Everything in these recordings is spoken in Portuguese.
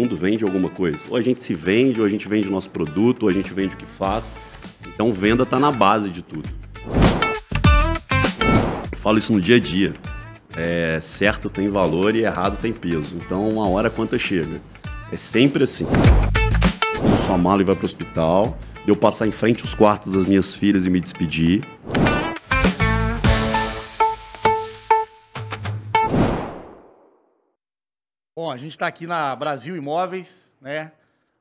mundo vende alguma coisa. Ou a gente se vende, ou a gente vende o nosso produto, ou a gente vende o que faz. Então, venda está na base de tudo. Eu falo isso no dia a dia. Certo tem valor e errado tem peso. Então, uma hora a conta chega. É sempre assim. Eu sou a mala e vai para o hospital. Eu passar em frente aos quartos das minhas filhas e me despedir. Bom, a gente está aqui na Brasil Imóveis, né?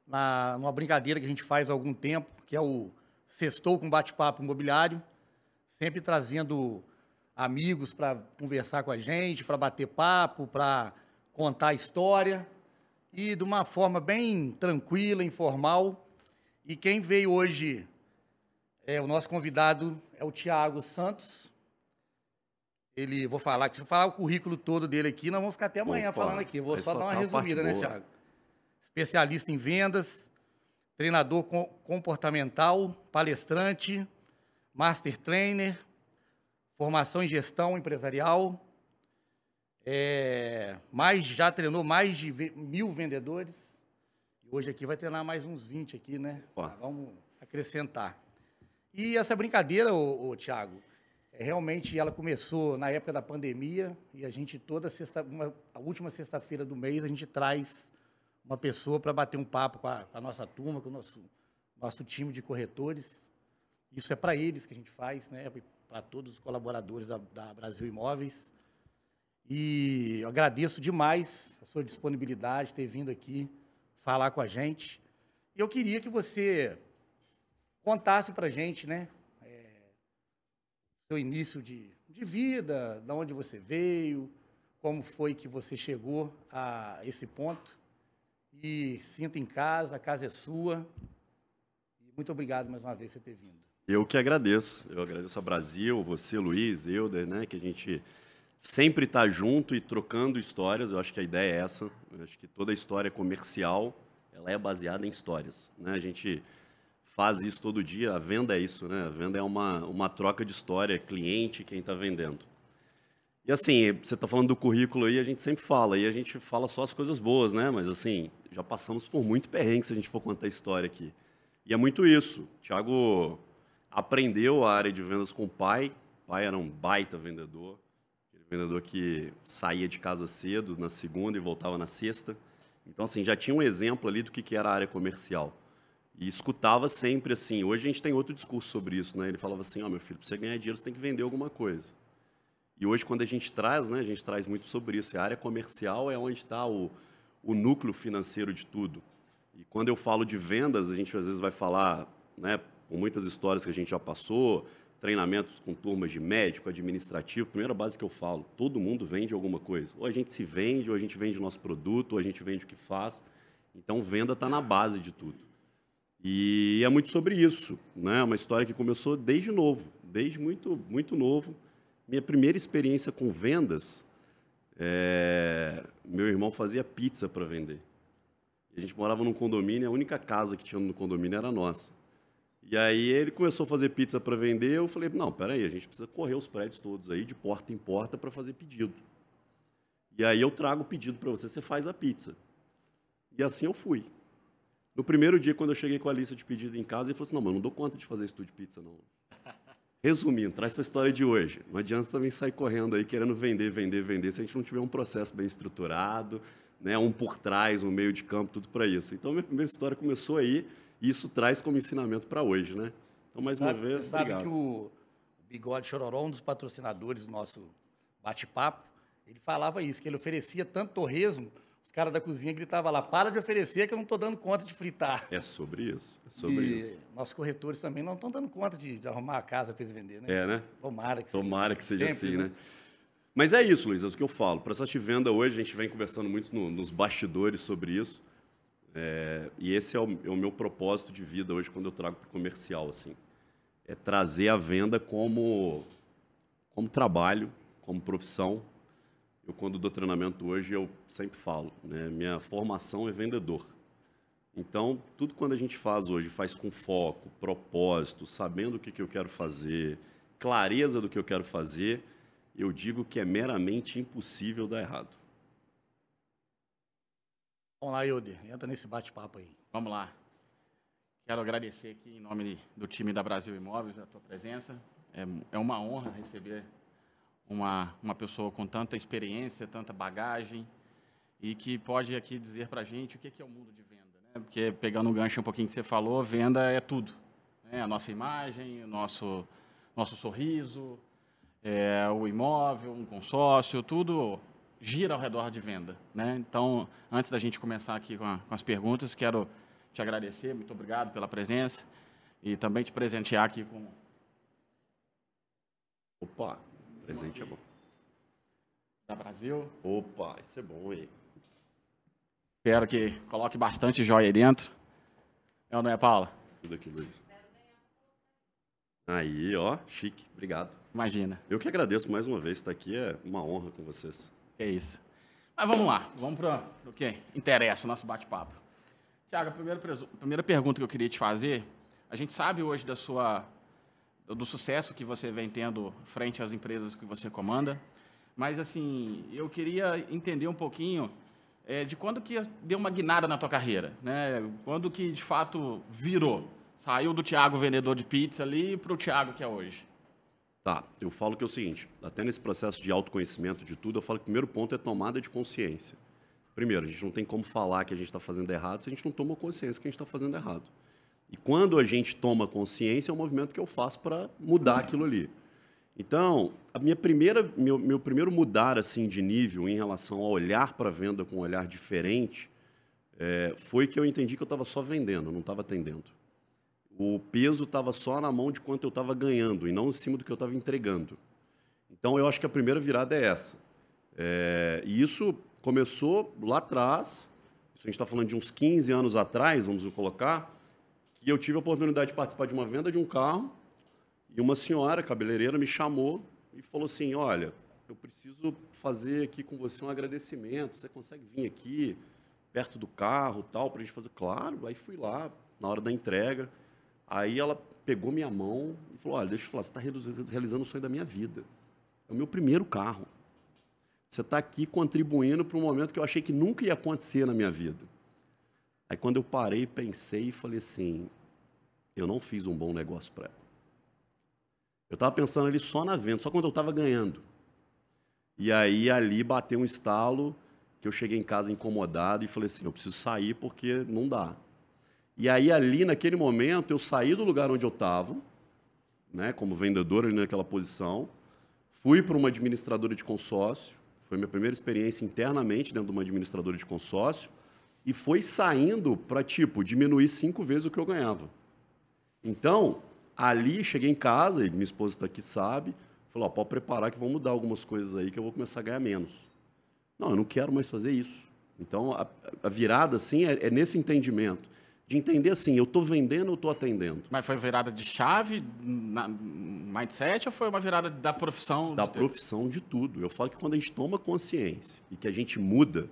Numa brincadeira que a gente faz há algum tempo, que é o Sextou com Bate-Papo Imobiliário, sempre trazendo amigos para conversar com a gente, para bater papo, para contar a história, e de uma forma bem tranquila, informal. E quem veio hoje, o nosso convidado é o Thiago Santos. Vou falar o currículo todo dele aqui, nós vamos ficar até amanhã falando aqui. Vou só dar uma resumida, né, Thiago? Especialista em vendas, treinador comportamental, palestrante, master trainer, formação em gestão empresarial, já treinou mais de 1.000 vendedores. E hoje aqui vai treinar mais uns 20 aqui, né? Vamos acrescentar. E essa brincadeira, Thiago, realmente ela começou na época da pandemia e a gente a última sexta-feira do mês a gente traz uma pessoa para bater um papo com a nossa turma, com o nosso time de corretores. Isso é para eles que a gente faz, né? Para todos os colaboradores da Brasil Imóveis. E eu agradeço demais a sua disponibilidade, ter vindo aqui falar com a gente. E eu queria que você contasse para a gente, né? Seu início de vida, de onde você veio, como foi que você chegou a esse ponto. E sinta em casa, a casa é sua. E muito obrigado mais uma vez por você ter vindo. Eu que agradeço. Eu agradeço a Brasil, você, Luiz, Euder, né? Que a gente sempre está junto e trocando histórias. Eu acho que a ideia é essa. Eu acho que toda história comercial ela é baseada em histórias, né? A gente faz isso todo dia, a venda é isso, né? A venda é uma troca de história, cliente, quem está vendendo. E assim, você está falando do currículo aí, a gente sempre fala, e a gente fala só as coisas boas, né? Mas assim, já passamos por muito perrengue se a gente for contar a história aqui. E é muito isso. O Thiago aprendeu a área de vendas com o pai era um baita vendedor, aquele vendedor que saía de casa cedo, na segunda e voltava na sexta. Então assim, já tinha um exemplo ali do que era a área comercial. E escutava sempre assim. Hoje a gente tem outro discurso sobre isso, né? Ele falava assim: meu filho, para você ganhar dinheiro você tem que vender alguma coisa. E hoje quando a gente traz, né? A gente traz muito sobre isso. A área comercial é onde está o núcleo financeiro de tudo. E quando eu falo de vendas, a gente às vezes vai falar, né? Com muitas histórias que a gente já passou, treinamentos com turmas de médico, administrativo. Primeira base que eu falo: todo mundo vende alguma coisa. Ou a gente se vende, ou a gente vende o nosso produto, ou a gente vende o que faz. Então venda está na base de tudo. E é muito sobre isso, né? Uma história que começou desde novo, desde muito, muito novo. Minha primeira experiência com vendas, meu irmão fazia pizza para vender. A gente morava num condomínio, a única casa que tinha no condomínio era nossa. E aí ele começou a fazer pizza para vender, eu falei: não, peraí, a gente precisa correr os prédios todos aí, de porta em porta, para fazer pedido. E aí eu trago o pedido para você, você faz a pizza. E assim eu fui. No primeiro dia, quando eu cheguei com a lista de pedido em casa, ele falou assim: não, mas eu não dou conta de fazer isso de pizza, não. Resumindo, traz para a história de hoje. Não adianta também sair correndo aí querendo vender, se a gente não tiver um processo bem estruturado, né, um por trás, um meio de campo, tudo para isso. Então, minha primeira história começou aí, e isso traz como ensinamento para hoje, né? Então, mais uma vez, você sabe obrigado. Que o Bigode Chororó, um dos patrocinadores do nosso bate-papo, ele falava isso, que ele oferecia tanto torresmo. Os caras da cozinha gritavam lá: para de oferecer que eu não estou dando conta de fritar. É sobre isso, é sobre isso. Nossos corretores também não estão dando conta de arrumar a casa para eles venderem, né? Né? Tomara que seja assim, né? Mas é isso, Luiz, é o que eu falo. Processo de venda hoje, a gente vem conversando muito nos bastidores sobre isso. E esse é o meu propósito de vida hoje, quando eu trago para o comercial, assim. É trazer a venda como trabalho, como profissão. Eu, quando dou treinamento hoje, eu sempre falo, né? Minha formação é vendedor. Então, tudo quando a gente faz hoje, faz com foco, propósito, sabendo o que eu quero fazer, clareza do que eu quero fazer, eu digo que é meramente impossível dar errado. Vamos lá, Hilder, entra nesse bate-papo aí. Vamos lá. Quero agradecer aqui em nome do time da Brasil Imóveis a tua presença. É uma honra receber uma pessoa com tanta experiência, tanta bagagem e que pode aqui dizer para a gente o que é o mundo de venda, né? Porque, pegando um gancho um pouquinho que você falou, venda é tudo, né? A nossa imagem, o nosso sorriso, o imóvel, um consórcio, tudo gira ao redor de venda, né? Então, antes da gente começar aqui com as perguntas, quero te agradecer, muito obrigado pela presença e também te presentear aqui com... Opa, presente é bom. Da Brasil. Opa, isso é bom, hein? Espero que coloque bastante joia aí dentro. É ou não é, Paula? Tudo aqui, Luiz. Aí, ó, chique. Obrigado. Imagina. Eu que agradeço mais uma vez estar aqui. É uma honra com vocês. É isso. Mas vamos lá. Vamos para o que interessa, o nosso bate-papo. Tiago, a primeira pergunta que eu queria te fazer, a gente sabe hoje do sucesso que você vem tendo frente às empresas que você comanda, mas, assim, eu queria entender um pouquinho de quando que deu uma guinada na tua carreira, né? Quando que, de fato, virou? Saiu do Tiago vendedor de pizza ali para o Tiago que é hoje. Tá, eu falo que é o seguinte, até nesse processo de autoconhecimento de tudo, eu falo que o primeiro ponto é tomada de consciência. Primeiro, a gente não tem como falar que a gente está fazendo errado se a gente não toma consciência que a gente está fazendo errado. E quando a gente toma consciência, é um movimento que eu faço para mudar aquilo ali. Então, meu primeiro mudar assim de nível em relação a olhar para a venda com um olhar diferente foi que eu entendi que eu estava só vendendo, não estava atendendo. O peso estava só na mão de quanto eu estava ganhando e não em cima do que eu estava entregando. Então, eu acho que a primeira virada é essa. E isso começou lá atrás, isso a gente está falando de uns 15 anos atrás, vamos colocar, que eu tive a oportunidade de participar de uma venda de um carro e uma senhora cabeleireira me chamou e falou assim, olha, eu preciso fazer aqui com você um agradecimento, você consegue vir aqui perto do carro tal, para a gente fazer? Claro, aí fui lá, na hora da entrega, aí ela pegou minha mão e falou, olha, deixa eu falar, você está realizando o sonho da minha vida, é o meu primeiro carro. Você está aqui contribuindo para um momento que eu achei que nunca ia acontecer na minha vida. Aí, quando eu parei, pensei e falei assim, eu não fiz um bom negócio para ela. Eu estava pensando ali só na venda, só quando eu estava ganhando. E aí, ali, bateu um estalo que eu cheguei em casa incomodado e falei assim, eu preciso sair porque não dá. E aí, ali, naquele momento, eu saí do lugar onde eu estava, né, como vendedor ali naquela posição, fui para uma administradora de consórcio, foi minha primeira experiência internamente dentro de uma administradora de consórcio, e foi saindo para, diminuir 5 vezes o que eu ganhava. Então, ali, cheguei em casa, e minha esposa está aqui, sabe, falou, pode preparar que vão mudar algumas coisas aí que eu vou começar a ganhar menos. Não, eu não quero mais fazer isso. Então, a virada, assim, é nesse entendimento. De entender assim, eu estou vendendo ou estou atendendo? Mas foi virada de chave, mindset, ou foi uma virada da profissão? Da profissão de tudo. Eu falo que quando a gente toma consciência e que a gente muda,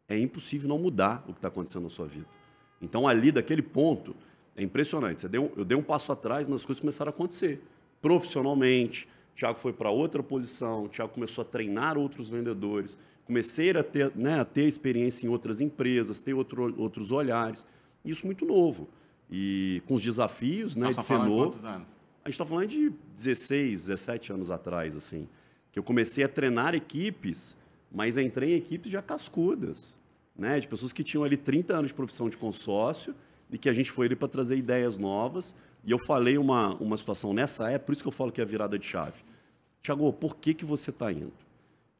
é impossível não mudar o que está acontecendo na sua vida. Então, ali, daquele ponto, é impressionante. Eu dei um passo atrás, mas as coisas começaram a acontecer. Profissionalmente, o Tiago foi para outra posição, o Tiago começou a treinar outros vendedores, comecei a ter experiência em outras empresas, ter outros olhares. Isso muito novo. E com os desafios, né, de ser novo. Quantos anos? A gente está falando de 16, 17 anos atrás, assim, que eu comecei a treinar equipes, mas entrei em equipes já cascudas, né, de pessoas que tinham ali 30 anos de profissão de consórcio e que a gente foi ali para trazer ideias novas. E eu falei uma situação nessa época, por isso que eu falo que é a virada de chave. Tiago, por que você está indo?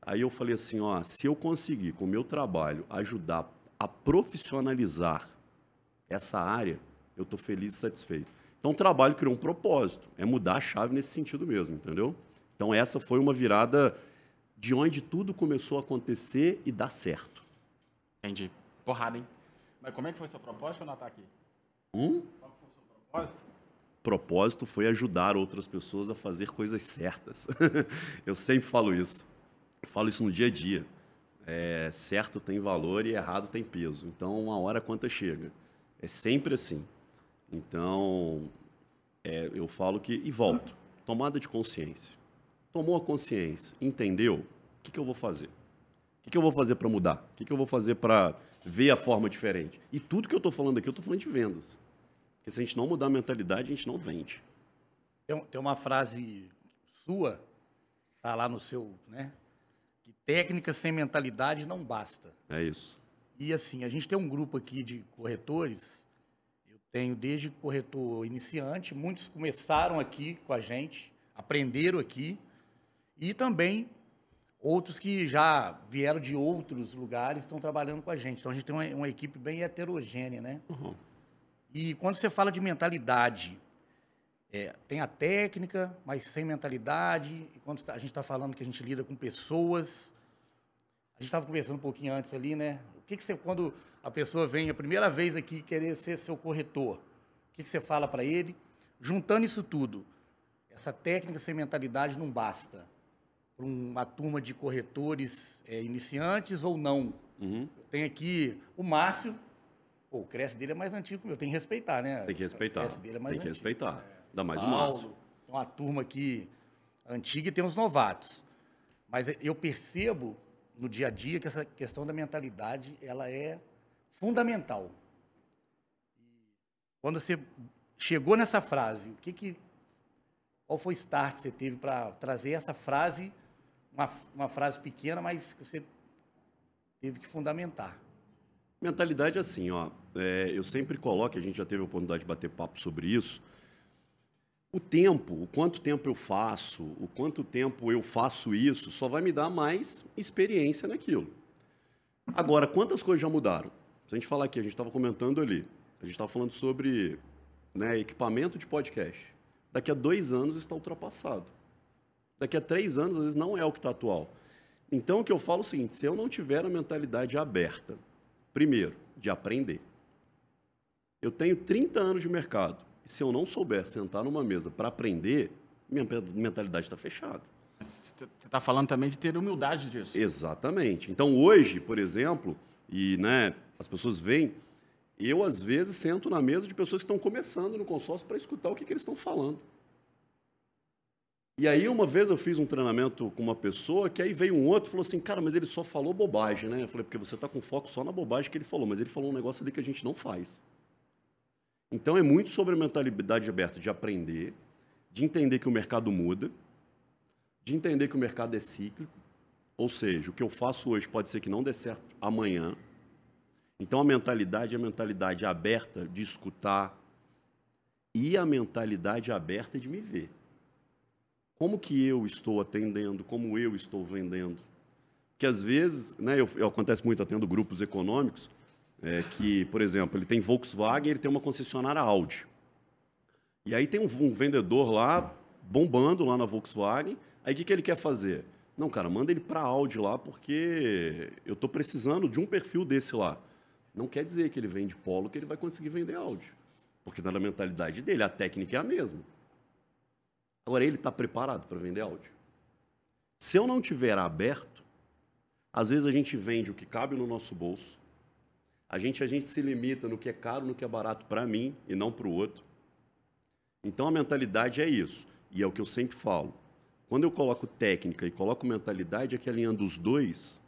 Aí eu falei assim, se eu conseguir, com o meu trabalho, ajudar a profissionalizar essa área, eu estou feliz e satisfeito. Então, o trabalho criou um propósito, é mudar a chave nesse sentido mesmo, entendeu? Então, essa foi uma virada de onde tudo começou a acontecer e dar certo. Entendi. Porrada, hein? Mas como é que foi seu propósito? Deixa eu anotar aqui. Qual foi o seu propósito? Propósito foi ajudar outras pessoas a fazer coisas certas. Eu sempre falo isso. Eu falo isso no dia a dia. Certo tem valor e errado tem peso. Então, uma hora a conta chega. É sempre assim. Então, eu falo que... E volto. Tomada de consciência. Tomou a consciência, entendeu? O que eu vou fazer? O que eu vou fazer para mudar? O que eu vou fazer para ver a forma diferente? E tudo que eu estou falando aqui, eu estou falando de vendas. Porque se a gente não mudar a mentalidade, a gente não vende. Tem uma frase sua, tá lá no seu, né? Que técnica sem mentalidade não basta. É isso. E assim, a gente tem um grupo aqui de corretores, eu tenho desde corretor iniciante, muitos começaram aqui com a gente, aprenderam aqui, e também outros que já vieram de outros lugares estão trabalhando com a gente. Então a gente tem uma equipe bem heterogênea, né? Uhum. E quando você fala de mentalidade, tem a técnica, mas sem mentalidade. E quando a gente está falando que a gente lida com pessoas, a gente estava conversando um pouquinho antes ali, né? O que você, quando a pessoa vem a primeira vez aqui querer ser seu corretor, o que você fala para ele? Juntando isso tudo, essa técnica sem mentalidade não basta para uma turma de corretores iniciantes ou não. Uhum. Tem aqui o Márcio. Pô, o Cresce dele é mais antigo que o meu. Tem que respeitar, né? Tem que respeitar. O Cresce dele é mais tem que antigo. respeitar. Ainda mais o Paulo, Márcio. tem uma turma aqui antiga e tem os novatos. Mas eu percebo no dia a dia que essa questão da mentalidade ela é fundamental. Quando você chegou nessa frase, qual foi o start que você teve para trazer essa frase, uma frase pequena, mas que você teve que fundamentar? Mentalidade é assim, ó. Eu sempre coloco, a gente já teve a oportunidade de bater papo sobre isso. O tempo, o quanto tempo eu faço, o quanto tempo eu faço isso, só vai me dar mais experiência naquilo. Agora, quantas coisas já mudaram? Se a gente falar aqui, a gente estava comentando ali, a gente estava falando sobre, né, equipamento de podcast. Daqui a 2 anos está ultrapassado. Daqui a 3 anos, às vezes, não é o que está atual. Então, o que eu falo é o seguinte, se eu não tiver a mentalidade aberta, primeiro, de aprender. Eu tenho 30 anos de mercado. E se eu não souber sentar numa mesa para aprender, minha mentalidade está fechada. Você está falando também de ter humildade disso. Exatamente. Então, hoje, por exemplo, e né, as pessoas veem, eu, às vezes, sento na mesa de pessoas que estão começando no consórcio para escutar o que eles estão falando. E aí, uma vez eu fiz um treinamento com uma pessoa, que aí veio um outro e falou assim, cara, mas ele só falou bobagem, né? Eu falei, porque você está com foco só na bobagem que ele falou, mas ele falou um negócio ali que a gente não faz. Então, é muito sobre a mentalidade aberta de aprender, de entender que o mercado muda, de entender que o mercado é cíclico, ou seja, o que eu faço hoje pode ser que não dê certo amanhã. Então, a mentalidade é a mentalidade aberta de escutar e a mentalidade aberta de me ver. Como que eu estou atendendo, como eu estou vendendo. Porque, às vezes, né, acontece muito atendo grupos econômicos, que, por exemplo, ele tem Volkswagen, ele tem uma concessionária Audi. E aí tem um vendedor lá, bombando lá na Volkswagen, aí o que ele quer fazer? Não, cara, manda ele para a Audi lá, porque eu estou precisando de um perfil desse lá. Não quer dizer que ele vende Polo, que ele vai conseguir vender Audi. Porque na mentalidade dele, a técnica é a mesma. Agora, ele está preparado para vender Audi? Se eu não tiver aberto, às vezes a gente vende o que cabe no nosso bolso, a gente se limita no que é caro, no que é barato para mim e não para o outro. Então, a mentalidade é isso. E é o que eu sempre falo. Quando eu coloco técnica e coloco mentalidade, é que alinhando os dois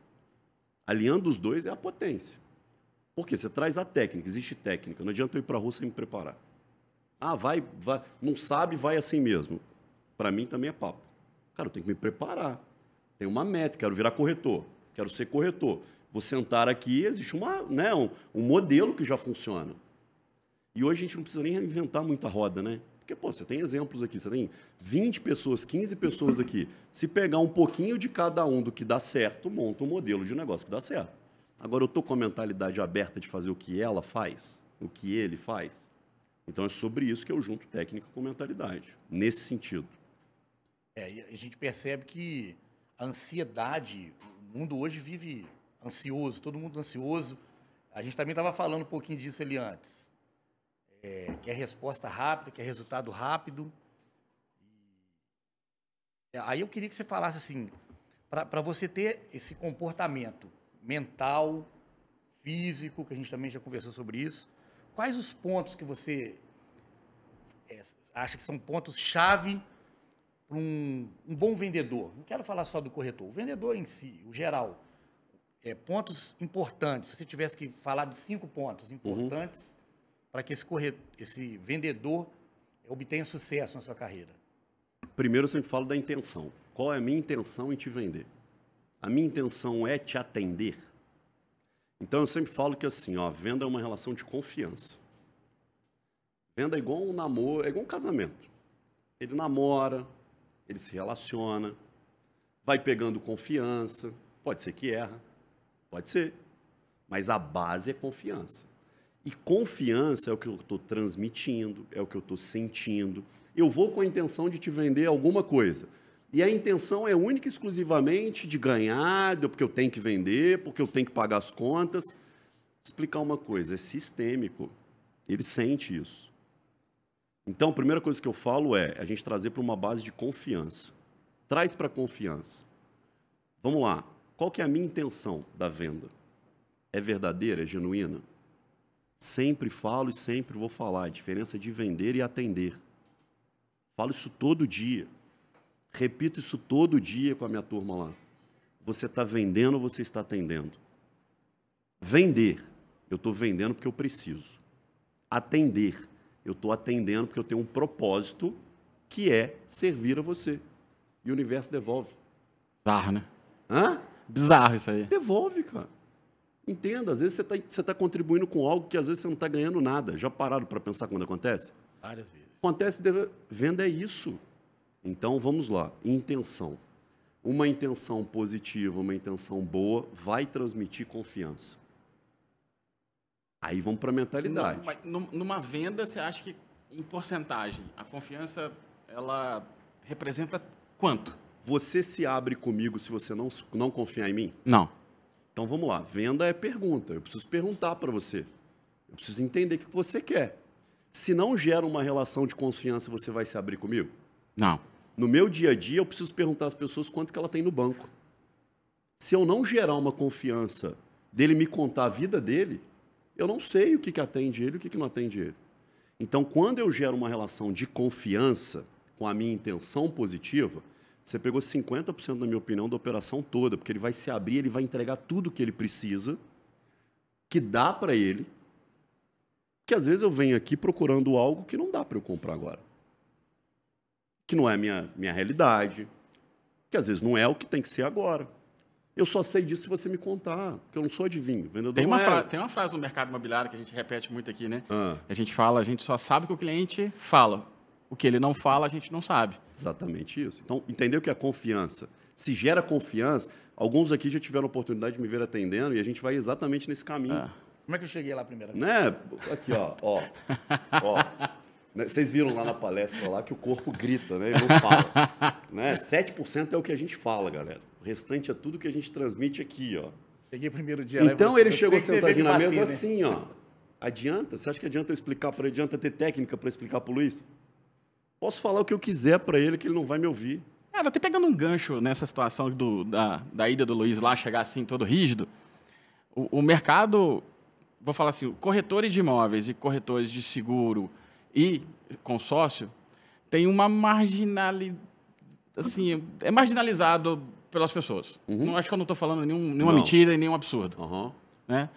é a potência. Por quê? Você traz a técnica, existe técnica. Não adianta eu ir para a rua sem me preparar. Ah, vai, não sabe, vai assim mesmo. Para mim também é papo. Cara, eu tenho que me preparar. Tenho uma meta, quero virar corretor, quero ser corretor. Vou sentar aqui, existe um modelo que já funciona. E hoje a gente não precisa nem inventar muita roda, né? Porque, pô, você tem exemplos aqui, você tem 20 pessoas, 15 pessoas aqui. Se pegar um pouquinho de cada um do que dá certo, monta um modelo de negócio que dá certo. Agora, eu estou com a mentalidade aberta de fazer o que ela faz, o que ele faz. Então, é sobre isso que eu junto técnica com mentalidade, nesse sentido. E a gente percebe que a ansiedade, o mundo hoje vive ansioso, todo mundo ansioso. A gente também estava falando um pouquinho disso ali antes. Quer resposta rápida, quer resultado rápido. Aí eu queria que você falasse assim, para você ter esse comportamento mental, físico, que a gente também já conversou sobre isso, quais os pontos que você acha que são pontos-chave para um bom vendedor? Não quero falar só do corretor, o vendedor em si, o geral. pontos importantes, se você tivesse que falar de 5 pontos importantes para que esse vendedor obtenha sucesso na sua carreira. Primeiro, eu sempre falo da intenção. Qual é a minha intenção em te vender? A minha intenção é te atender. Então, eu sempre falo que assim, ó, venda é uma relação de confiança. Venda é igual um namoro, é igual um casamento. Ele namora, ele se relaciona, vai pegando confiança, pode ser que erra, pode ser, mas a base é confiança. E confiança é o que eu estou transmitindo, é o que eu estou sentindo. Eu vou com a intenção de te vender alguma coisa. E a intenção é única e exclusivamente de ganhar, porque eu tenho que vender, porque eu tenho que pagar as contas. Vou explicar uma coisa, é sistêmico. Ele sente isso. Então, a primeira coisa que eu falo é a gente trazer para uma base de confiança. Traz para confiança. Vamos lá. Qual que é a minha intenção da venda? É verdadeira? É genuína? Sempre falo e sempre vou falar. A diferença de vender e atender. Falo isso todo dia. Repito isso todo dia com a minha turma lá. Você está vendendo ou você está atendendo? Vender. Eu estou vendendo porque eu preciso. Atender. Eu estou atendendo porque eu tenho um propósito que é servir a você. E o universo devolve. Bizarro, né? Hã? Bizarro isso aí. Devolve, cara. Entenda, às vezes você tá contribuindo com algo que às vezes você não está ganhando nada. Já pararam para pensar quando acontece? Várias vezes. Acontece, venda é isso. Então, vamos lá. Intenção. Uma intenção positiva, uma intenção boa, vai transmitir confiança. Aí vamos para a mentalidade. Numa venda, você acha que, em porcentagem, a confiança, ela representa quanto? Você se abre comigo se você não confiar em mim? Não. Então, vamos lá. Venda é pergunta. Eu preciso perguntar para você. Eu preciso entender o que você quer. Se não gera uma relação de confiança, você vai se abrir comigo? Não. No meu dia a dia, eu preciso perguntar às pessoas quanto que ela tem no banco. Se eu não gerar uma confiança dele me contar a vida dele, eu não sei o que atende ele e o que não atende ele. Então, quando eu gero uma relação de confiança com a minha intenção positiva, você pegou 50%, na minha opinião, da operação toda, porque ele vai se abrir, ele vai entregar tudo o que ele precisa, que dá para ele, que às vezes eu venho aqui procurando algo que não dá para eu comprar agora. Que não é a minha realidade, que às vezes não é o que tem que ser agora. Eu só sei disso se você me contar, porque eu não sou adivinho. Vendedor tem uma frase no mercado imobiliário que a gente repete muito aqui, né? A gente só sabe o que o cliente fala. O que ele não fala, a gente não sabe. Exatamente isso. Então, entendeu que a confiança, se gera confiança, alguns aqui já tiveram a oportunidade de me ver atendendo e a gente vai exatamente nesse caminho. Como é que eu cheguei lá primeiro? Né? Aqui, ó. Vocês viram lá na palestra lá que o corpo grita, né? Ele não fala. Né? 7% é o que a gente fala, galera. O restante é tudo que a gente transmite aqui, ó. Cheguei primeiro dia. Então ele chegou sentadinho na mesa né? assim, ó. Adianta? Você acha que adianta eu explicar para ele? Adianta ter técnica para explicar para o Luiz? Posso falar o que eu quiser para ele que ele não vai me ouvir. Cara, até pegando um gancho nessa situação da ida do Luiz lá, chegar assim todo rígido, o mercado, vou falar assim, corretores de imóveis e corretores de seguro e consórcio tem uma marginalidade, assim, é marginalizado pelas pessoas. Não, acho que eu não estou falando nenhuma mentira e nenhum absurdo. Né?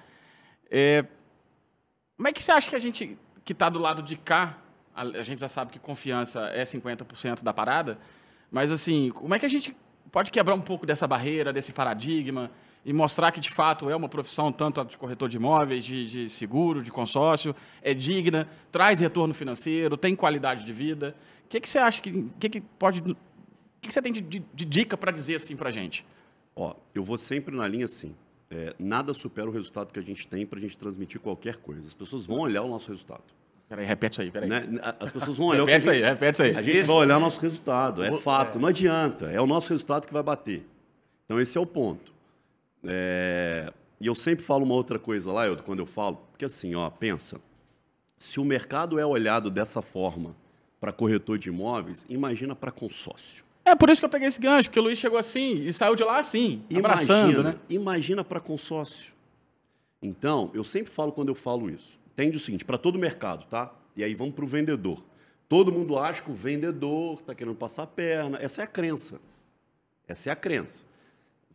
Como é que você acha que a gente que está do lado de cá, a gente já sabe que confiança é 50% da parada, mas assim, como é que a gente pode quebrar um pouco dessa barreira, desse paradigma e mostrar que de fato é uma profissão tanto de corretor de imóveis, de seguro, de consórcio, é digna, traz retorno financeiro, tem qualidade de vida? O que você acha que você tem de dica para dizer assim para a gente? Eu vou sempre na linha assim. Nada supera o resultado que a gente tem para a gente transmitir qualquer coisa. As pessoas vão olhar o nosso resultado. Peraí, repete isso aí, peraí. Né? As pessoas vão olhar repete isso aí. A gente vai olhar o nosso resultado, é fato, não adianta. É o nosso resultado que vai bater. Então, esse é o ponto. E eu sempre falo uma outra coisa lá, quando eu falo, porque assim, pensa, se o mercado é olhado dessa forma para corretor de imóveis, imagina para consórcio. É por isso que eu peguei esse gancho, porque o Luiz chegou assim e saiu de lá assim, abraçando, né? Imagina para consórcio. Então, eu sempre falo quando eu falo isso. Entende o seguinte, para todo mercado, tá? E aí vamos para o vendedor. Todo mundo acha que o vendedor está querendo passar a perna. Essa é a crença.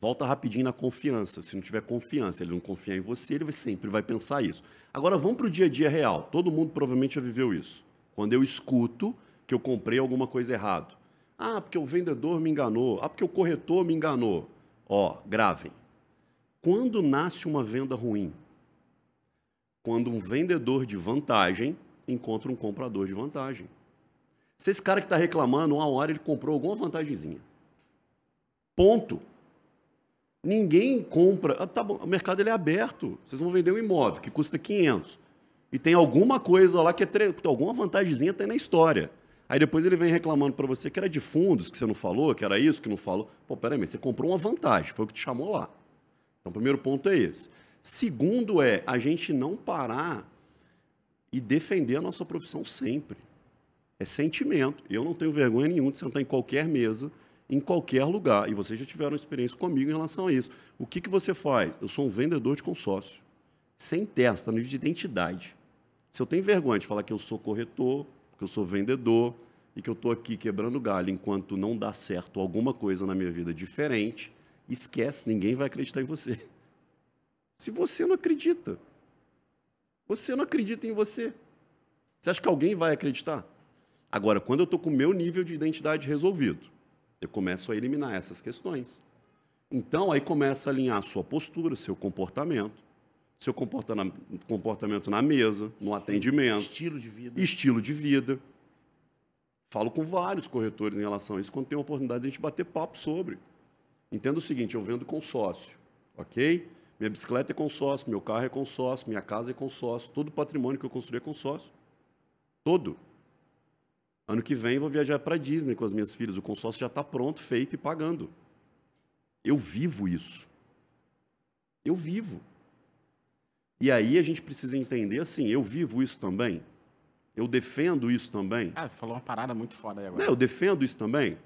Volta rapidinho na confiança. Se não tiver confiança, ele não confia em você, ele sempre vai pensar isso. Agora, vamos para o dia a dia real. Todo mundo provavelmente já viveu isso. Quando eu escuto que eu comprei alguma coisa errado. Ah, porque o vendedor me enganou. Ah, porque o corretor me enganou. Ó, gravem. Quando nasce uma venda ruim? Quando um vendedor de vantagem encontra um comprador de vantagem. Se esse cara que está reclamando, uma hora ele comprou alguma vantagenzinha. Ponto. Ninguém compra. Ah, tá bom, o mercado ele é aberto. Vocês vão vender um imóvel que custa 500 e tem alguma coisa lá que é alguma vantagemzinha tem na história. Aí depois ele vem reclamando para você que era de fundos, que você não falou, que era isso, que não falou. Pô, peraí, mas você comprou uma vantagem, foi o que te chamou lá. Então, o primeiro ponto é esse. Segundo é a gente não parar e defender a nossa profissão sempre. É sentimento. Eu não tenho vergonha nenhuma de sentar em qualquer mesa, em qualquer lugar. E vocês já tiveram experiência comigo em relação a isso. O que você faz? Eu sou um vendedor de consórcio. Sem teste, está no nível de identidade. Se eu tenho vergonha de falar que eu sou corretor, que eu sou vendedor e que eu estou aqui quebrando galho enquanto não dá certo alguma coisa na minha vida diferente, esquece, ninguém vai acreditar em você. Se você não acredita, você não acredita em você. Você acha que alguém vai acreditar? Agora, quando eu estou com o meu nível de identidade resolvido, eu começo a eliminar essas questões. Então, aí começa a alinhar a sua postura, seu comportamento na mesa, no atendimento. Estilo de vida. Estilo de vida. Falo com vários corretores em relação a isso, quando tem a oportunidade de a gente bater papo sobre. Entenda o seguinte, eu vendo consórcio, ok? Minha bicicleta é consórcio, meu carro é consórcio, minha casa é consórcio, todo o patrimônio que eu construí é consórcio. Todo. Ano que vem eu vou viajar para a Disney com as minhas filhas, o consórcio já está pronto, feito e pagando. Eu vivo isso. Eu vivo. E aí a gente precisa entender assim, eu vivo isso também? Eu defendo isso também? Ah, você falou uma parada muito foda aí agora. Não, eu defendo isso também?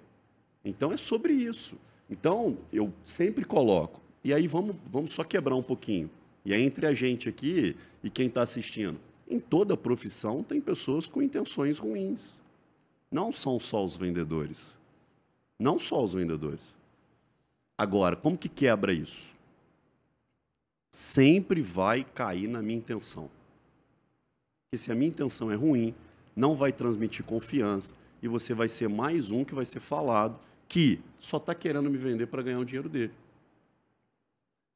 Então é sobre isso. Então, eu sempre coloco. E aí vamos só quebrar um pouquinho. E aí entre a gente aqui e quem está assistindo. Em toda profissão tem pessoas com intenções ruins. Não são só os vendedores. Não só os vendedores. Agora, como que quebra isso? Sempre vai cair na minha intenção. Porque se a minha intenção é ruim, não vai transmitir confiança e você vai ser mais um que vai ser falado que só está querendo me vender para ganhar o dinheiro dele.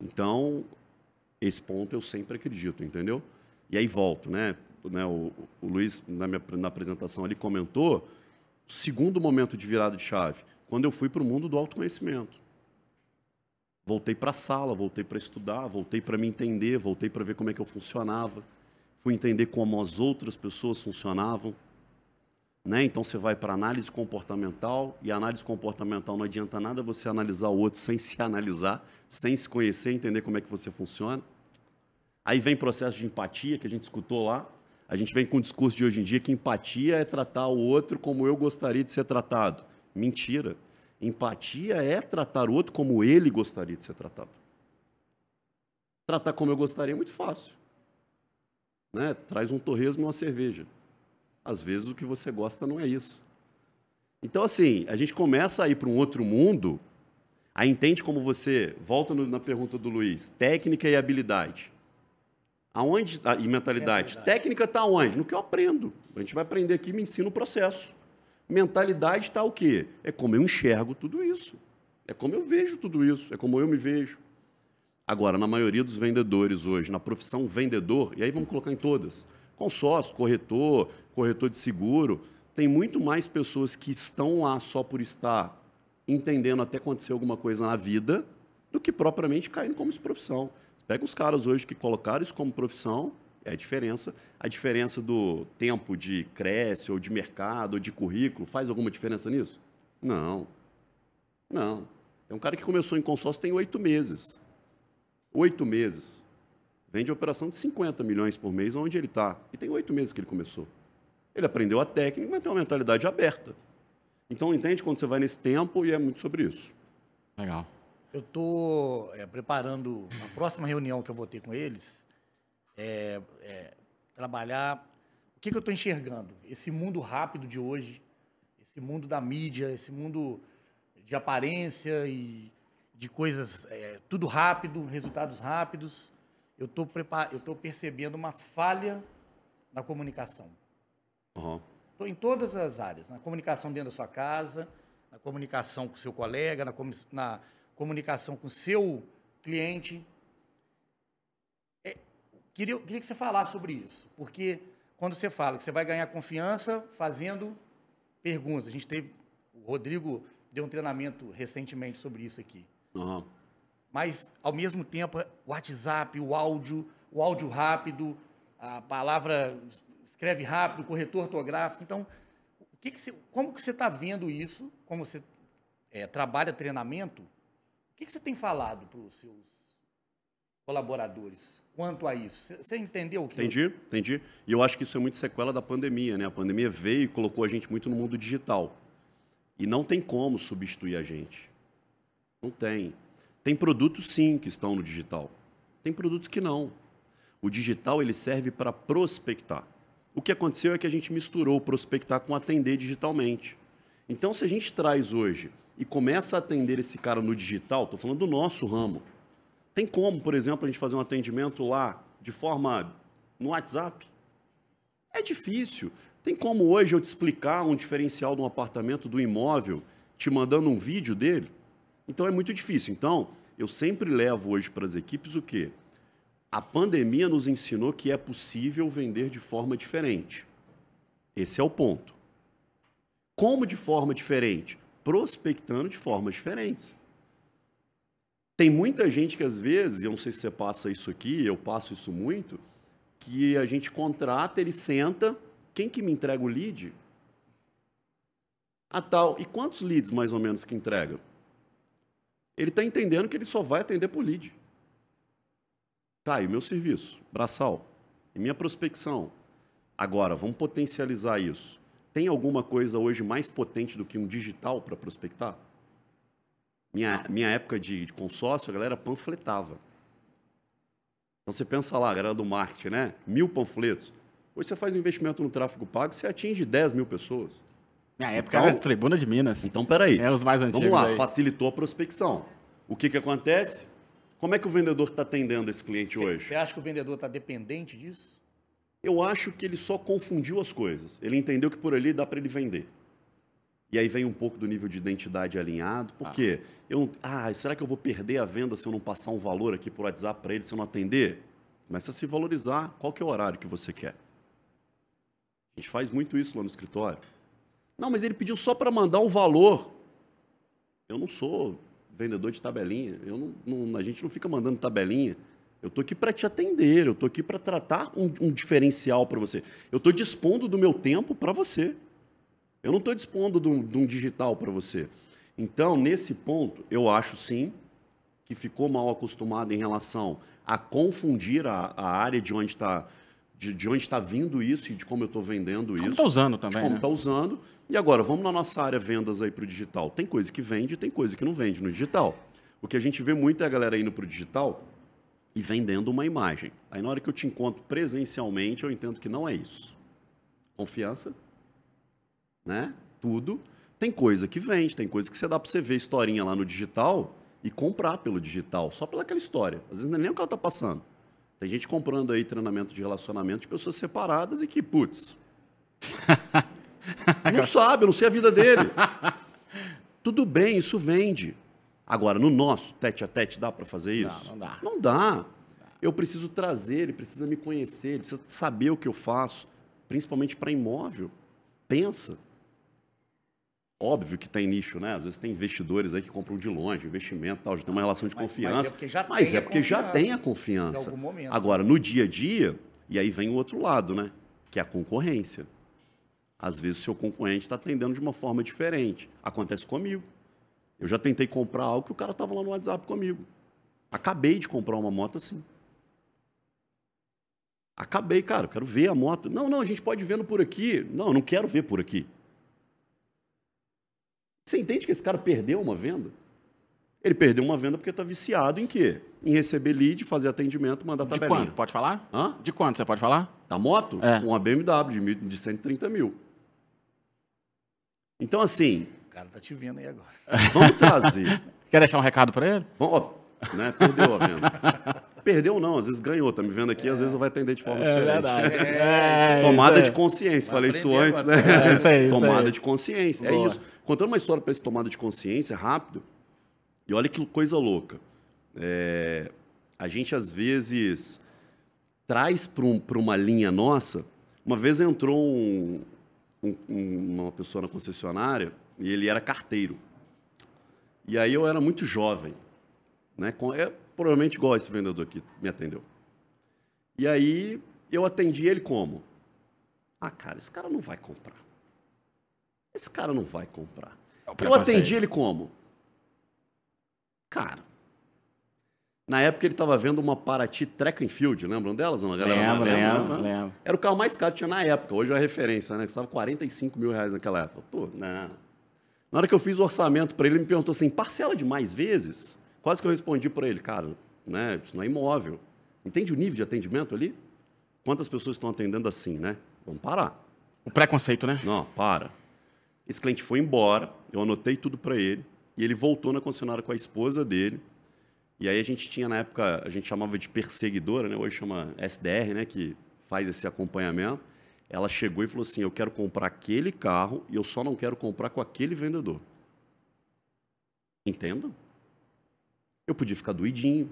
Então, esse ponto eu sempre acredito, entendeu? E aí volto, né? O Luiz, na apresentação ali, comentou o segundo momento de virada de chave, quando eu fui para o mundo do autoconhecimento. Voltei para a sala, voltei para estudar, voltei para me entender, voltei para ver como é que eu funcionava, fui entender como as outras pessoas funcionavam. Né? Então, você vai para análise comportamental, e a análise comportamental não adianta nada você analisar o outro sem se analisar, sem se conhecer, entender como é que você funciona. Aí vem processo de empatia, que a gente escutou lá. A gente vem com o discurso de hoje em dia que empatia é tratar o outro como eu gostaria de ser tratado. Mentira. Empatia é tratar o outro como ele gostaria de ser tratado. Tratar como eu gostaria é muito fácil. Né? Traz um torresmo e uma cerveja. Às vezes o que você gosta não é isso. Então, assim, a gente começa a ir para um outro mundo, aí entende como você, volta na pergunta do Luiz, técnica e habilidade. Aonde, e mentalidade. Técnica está onde? No que eu aprendo. A gente vai aprender aqui e me ensina o processo. Mentalidade está o quê? É como eu enxergo tudo isso. É como eu vejo tudo isso. É como eu me vejo. Agora, na maioria dos vendedores hoje, na profissão vendedor, e aí vamos colocar em todas, consórcio, corretor de seguro, tem muito mais pessoas que estão lá só por estar entendendo até acontecer alguma coisa na vida do que propriamente caindo como profissão. Você pega os caras hoje que colocaram isso como profissão, é a diferença do tempo de cresce, ou de mercado, ou de currículo, faz alguma diferença nisso? Não. Não. Tem um cara que começou em consórcio tem 8 meses. 8 meses. Vende operação de 50 milhões por mês, onde ele está. E tem 8 meses que ele começou. Ele aprendeu a técnica, mas tem uma mentalidade aberta. Então, entende quando você vai nesse tempo e é muito sobre isso. Legal. Eu estou preparando a próxima reunião que eu vou ter com eles, trabalhar o que eu estou enxergando. Esse mundo rápido de hoje, esse mundo da mídia, esse mundo de aparência e de coisas, tudo rápido, resultados rápidos, eu estou percebendo uma falha na comunicação. Uhum. Em todas as áreas, na comunicação dentro da sua casa, na comunicação com o seu colega, na comunicação com o seu cliente. Queria que você falasse sobre isso, porque quando você fala que você vai ganhar confiança fazendo perguntas, o Rodrigo deu um treinamento recentemente sobre isso aqui. Uhum. Mas, ao mesmo tempo, o WhatsApp, o áudio rápido, a palavra escreve rápido, corretor ortográfico. Então, como que você está vendo isso? Como você trabalha treinamento? O que você tem falado para os seus colaboradores quanto a isso? Você entendeu o que Entendi. E eu acho que isso é muito sequela da pandemia, né? A pandemia veio e colocou a gente muito no mundo digital. E não tem como substituir a gente. Não tem. Tem produtos, sim, que estão no digital. Tem produtos que não. O digital ele serve para prospectar. O que aconteceu é que a gente misturou prospectar com atender digitalmente. Então, se a gente traz hoje e começa a atender esse cara no digital, estou falando do nosso ramo, tem como, por exemplo, a gente fazer um atendimento lá de forma no WhatsApp? É difícil. Tem como hoje eu te explicar um diferencial de um apartamento, do imóvel, te mandando um vídeo dele? Então, é muito difícil. Então, eu sempre levo hoje para as equipes o quê? A pandemia nos ensinou que é possível vender de forma diferente. Esse é o ponto. Como de forma diferente? Prospectando de formas diferentes. Tem muita gente que, às vezes, eu não sei se você passa isso aqui, eu passo isso muito, que a gente contrata, ele senta, quem que me entrega o lead? Ah, tal. E quantos leads, mais ou menos, que entrega? Ele está entendendo que ele só vai atender por lead. Tá, e o meu serviço, braçal, e minha prospecção. Agora, vamos potencializar isso. Tem alguma coisa hoje mais potente do que um digital para prospectar? Minha época de consórcio, a galera panfletava. Então, você pensa lá, a galera do marketing, né? 1000 panfletos. Hoje você faz um investimento no tráfego pago, você atinge 10 mil pessoas. Minha época era Tribuna de Minas. Então, peraí. Os mais antigos. Vamos lá, aí. Facilitou a prospecção. O que acontece? Como é que o vendedor está atendendo esse cliente hoje? Você acha que o vendedor está dependente disso? Eu acho que ele só confundiu as coisas. Ele entendeu que por ali dá para ele vender. E aí vem um pouco do nível de identidade alinhado. Por quê? Será que eu vou perder a venda se eu não passar um valor aqui por WhatsApp para ele, se eu não atender? Começa a se valorizar. Qual que é o horário que você quer? A gente faz muito isso lá no escritório. Não, mas ele pediu só para mandar um valor. Eu não sou vendedor de tabelinha. A gente não fica mandando tabelinha. Eu estou aqui para te atender, eu estou aqui para tratar um diferencial para você. Eu estou dispondo do meu tempo para você. Eu não estou dispondo de um digital para você. Então, nesse ponto, eu acho sim que ficou mal acostumado em relação a confundir a área de onde está vindo isso e de como eu estou vendendo isso. Como está usando também, de como né? está usando. E agora, vamos na nossa área vendas aí para o digital. Tem coisa que vende, tem coisa que não vende no digital. O que a gente vê muito é a galera indo para o digital e vendendo uma imagem. Aí, na hora que eu te encontro presencialmente, eu entendo que não é isso. Confiança, né? Tudo. Tem coisa que vende, tem coisa que você dá para você ver historinha lá no digital e comprar pelo digital, só pelaquela história. Às vezes não é nem o que ela está passando. Tem gente comprando aí treinamento de relacionamento de pessoas separadas e que, putz, não sabe, eu não sei a vida dele. Tudo bem, isso vende. Agora, no nosso tete a tete, dá para fazer isso? Não dá. Não dá. Eu preciso trazer, ele precisa me conhecer, ele precisa saber o que eu faço, principalmente para imóvel. Pensa. Óbvio que tem nicho, né? Às vezes tem investidores aí que compram de longe, investimento e tal, já tem uma relação de confiança. Mas é porque já tem a confiança. Em algum momento. Agora, no dia a dia, e aí vem o outro lado, né? Que é a concorrência. Às vezes o seu concorrente está atendendo de uma forma diferente. Acontece comigo. Eu já tentei comprar algo que o cara estava lá no WhatsApp comigo. Acabei de comprar uma moto assim. Acabei, cara, eu quero ver a moto. Não, a gente pode ir vendo por aqui. Não, eu não quero ver por aqui. Você entende que esse cara perdeu uma venda? Ele perdeu uma venda porque está viciado em quê? Em receber lead, fazer atendimento, mandar tabelinha. De quanto? Pode falar? Hã? De quanto você pode falar? Da moto? É. Uma BMW de 130 mil. Então, assim... O cara tá te vendo aí agora. Vamos trazer. Quer deixar um recado para ele? Bom, né? Perdeu a venda. Perdeu não, às vezes ganhou. Tá me vendo aqui, às vezes vai atender de forma diferente. Verdade. Tomada de consciência. Falei isso antes, né? Isso aí, tomada de consciência. Boa. É isso. Contando uma história para esse tomada de consciência rápido. E olha que coisa louca. A gente, às vezes, traz para uma linha nossa. Uma vez entrou uma pessoa na concessionária e ele era carteiro. E aí eu era muito jovem, né? Provavelmente igual esse vendedor aqui me atendeu. E aí eu atendi ele como? Ah, cara, esse cara não vai comprar. Esse cara não vai comprar. Eu atendi ele como? Cara, na época ele estava vendo uma Paraty Track and Field, lembram delas? Lembro. Era o carro mais caro que tinha na época, hoje é a referência, né? Custava R$45 mil naquela época. Pô, não. Na hora que eu fiz o orçamento para ele, ele me perguntou assim, parcela de mais vezes? Quase que eu respondi para ele, cara, né, isso não é imóvel. Entende o nível de atendimento ali? Quantas pessoas estão atendendo assim, né? Vamos parar. O preconceito, né? Não, para. Esse cliente foi embora, eu anotei tudo para ele, e ele voltou na concessionária com a esposa dele. E aí a gente tinha, na época, a gente chamava de perseguidora, né? Hoje chama SDR, né? Que faz esse acompanhamento. Ela chegou e falou assim, eu quero comprar aquele carro e eu só não quero comprar com aquele vendedor. Entenda? Eu podia ficar doidinho.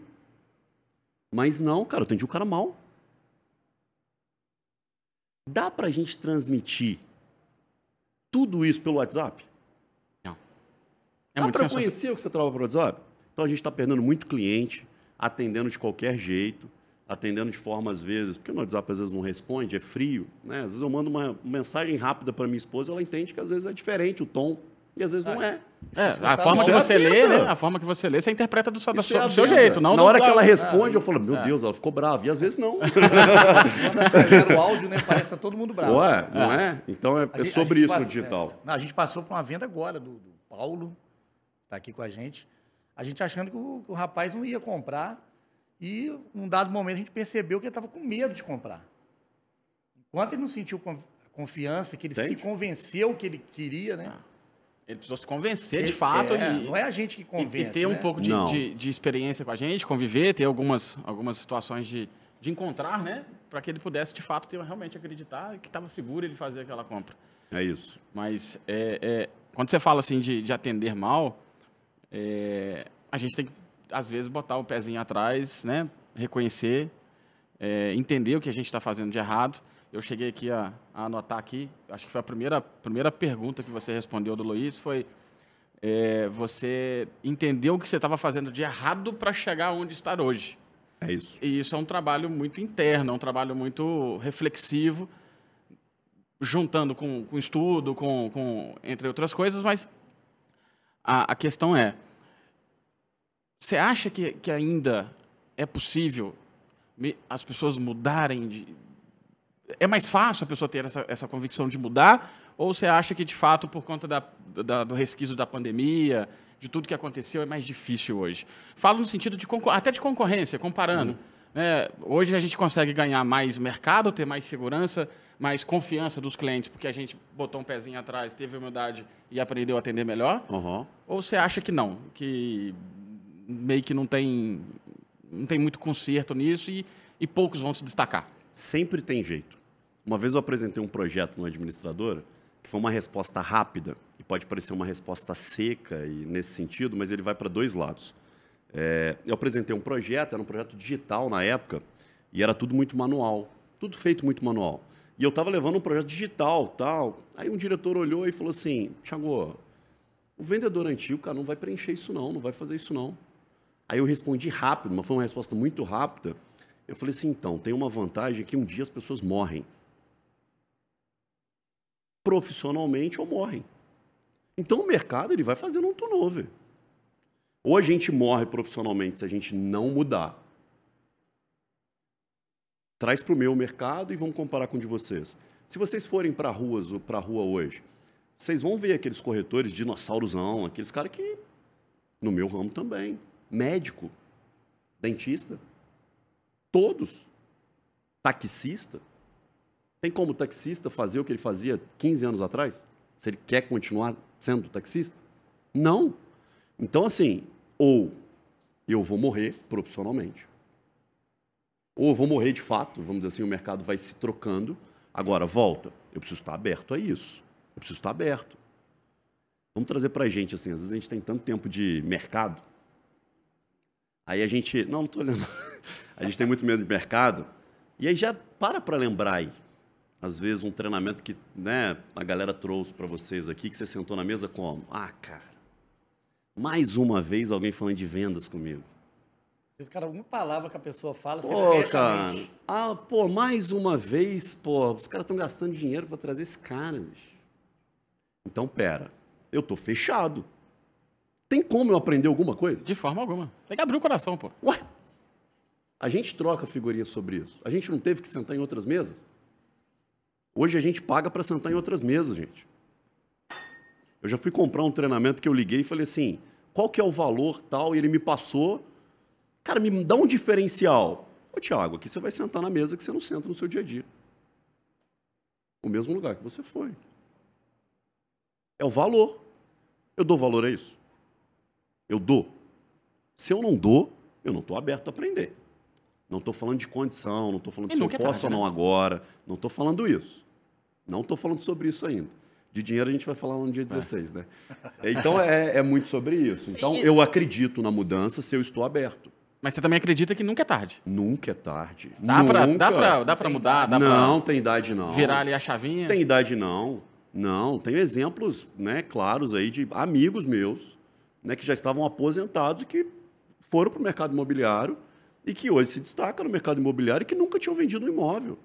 Mas não, cara, eu atendi o cara mal. Dá pra gente transmitir tudo isso pelo WhatsApp? Não. Dá pra conhecer o que você trabalha pelo WhatsApp? Então a gente está perdendo muito cliente, atendendo de qualquer jeito, atendendo de forma, às vezes, porque no WhatsApp às vezes não responde, é frio, né? Às vezes eu mando uma mensagem rápida para minha esposa, ela entende que às vezes é diferente o tom, e às vezes não é. A forma que você lê, né? A forma que você lê, você interpreta do seu jeito. Não na hora que ela responde, eu falo, meu Deus, ela ficou brava. E às vezes não. Quando acelera o áudio, né, parece que tá todo mundo bravo. Ué, não é? Então é sobre isso no digital. A gente passou por uma venda agora do Paulo, tá aqui com a gente. A gente achando que o rapaz não ia comprar. E, num dado momento, a gente percebeu que ele estava com medo de comprar. Enquanto ele não sentiu confiança, que ele se convenceu que ele queria, né? Ele precisou se convencer, de fato. Não é a gente que convence, e ter um pouco de experiência com a gente, conviver, ter algumas situações de encontrar, né? Para que ele pudesse, de fato, realmente acreditar que estava seguro ele fazer aquela compra. É isso. Mas, quando você fala assim de atender mal, a gente tem que, às vezes, botar o pezinho atrás, né? Reconhecer, entender o que a gente está fazendo de errado. Eu cheguei aqui a anotar aqui, acho que foi a primeira pergunta que você respondeu do Luiz, foi você entendeu o que você estava fazendo de errado para chegar onde está hoje. É isso. E isso é um trabalho muito interno, é um trabalho muito reflexivo, juntando com estudo, entre outras coisas, mas a questão é, você acha que ainda é possível as pessoas mudarem? É mais fácil a pessoa ter essa convicção de mudar? Ou você acha que, de fato, por conta do resquício da pandemia, de tudo que aconteceu, é mais difícil hoje? Falo no sentido até de concorrência, comparando. Né? Hoje a gente consegue ganhar mais mercado, ter mais segurança, mais confiança dos clientes, porque a gente botou um pezinho atrás, teve humildade e aprendeu a atender melhor? Uhum. Ou você acha que não? Que meio que não tem muito conserto nisso e poucos vão se destacar? Sempre tem jeito. Uma vez eu apresentei um projeto numa administradora que foi uma resposta rápida e pode parecer uma resposta seca e nesse sentido, mas ele vai para dois lados. Eu apresentei um projeto, era um projeto digital na época e era tudo muito manual, tudo feito muito manual. E eu estava levando um projeto digital, tal. Aí um diretor olhou e falou assim, Thiago, o vendedor antigo, cara, não vai preencher isso não vai fazer isso não. Aí eu respondi rápido, mas foi uma resposta muito rápida. Eu falei assim, então, tem uma vantagem que um dia as pessoas morrem. Profissionalmente ou morrem. Então o mercado ele vai fazendo um turnover. Ou a gente morre profissionalmente se a gente não mudar. Traz para o meu mercado e vamos comparar com o de vocês. Se vocês forem para a rua hoje, vocês vão ver aqueles corretores dinossaurosão, aqueles caras que, no meu ramo também, médico, dentista, todos, taxista. Tem como taxista fazer o que ele fazia 15 anos atrás? Se ele quer continuar sendo taxista? Não. Então, assim, Ou eu vou morrer profissionalmente. Ou eu vou morrer de fato, vamos dizer assim, o mercado vai se trocando. Agora, volta, eu preciso estar aberto a isso. Eu preciso estar aberto. Vamos trazer para a gente, assim, às vezes a gente tem tanto tempo de mercado, aí a gente... Não estou olhando. A gente tem muito medo de mercado, e aí já para lembrar aí. Às vezes um treinamento que, né, a galera trouxe para vocês aqui, que você sentou na mesa como? Ah, cara, mais uma vez alguém falando de vendas comigo. Esse cara, alguma palavra que a pessoa fala, você Pô, fecha cara, a mente. mais uma vez, pô, os caras estão gastando dinheiro para trazer esse cara, bicho. Então, pera, eu tô fechado. Tem como eu aprender alguma coisa? De forma alguma. Tem que abrir o coração, pô. Ué, a gente troca figurinha sobre isso. A gente não teve que sentar em outras mesas? Hoje a gente paga para sentar em outras mesas, gente. Eu já fui comprar um treinamento que eu liguei e falei assim, qual que é o valor tal? E ele me passou. Cara, me dá um diferencial. Ô, Thiago, aqui você vai sentar na mesa que você não senta no seu dia a dia. O mesmo lugar que você foi. É o valor. Eu dou valor a isso? Eu dou. Se eu não dou, eu não estou aberto a aprender. Não estou falando de condição, não estou falando se eu posso ou não agora. Não estou falando isso. Não estou falando sobre isso ainda. De dinheiro a gente vai falar no dia 16, né? Então, é muito sobre isso. Então, eu acredito na mudança se eu estou aberto. Mas você também acredita que nunca é tarde? Nunca é tarde. Dá pra mudar? Dá não, tem idade não. Virar ali a chavinha? Tem idade não. Não, tenho exemplos, né, claros aí de amigos meus, né, que já estavam aposentados e que foram para o mercado imobiliário e que hoje se destacam no mercado imobiliário e que nunca tinham vendido um imóvel.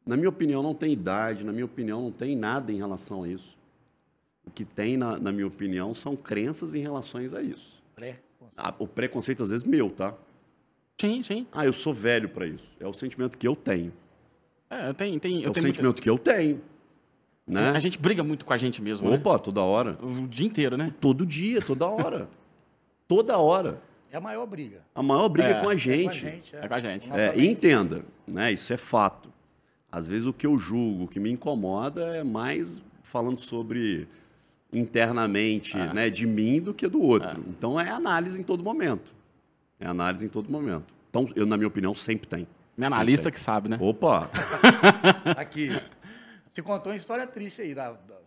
Na minha opinião, não tem idade, na minha opinião, não tem nada em relação a isso. O que tem, na minha opinião, são crenças em relação a isso. O preconceito, às vezes, meu, tá? Sim, sim. Ah, eu sou velho para isso. É o sentimento que eu tenho. É, eu tenho o sentimento que eu tenho. Né? A gente briga muito com a gente mesmo, Opa, né? Toda hora. O dia inteiro, né? Todo dia, toda hora. Toda hora. É a maior briga. A maior briga é com a gente. É com a gente. E entenda, né? Isso é fato. Às vezes o que eu julgo, o que me incomoda é mais falando sobre internamente, né, de mim do que do outro. Então é análise em todo momento. É análise em todo momento. Então, eu, na minha opinião, sempre tem. Minha analista que sabe, né? Opa! Aqui. Você contou uma história triste aí.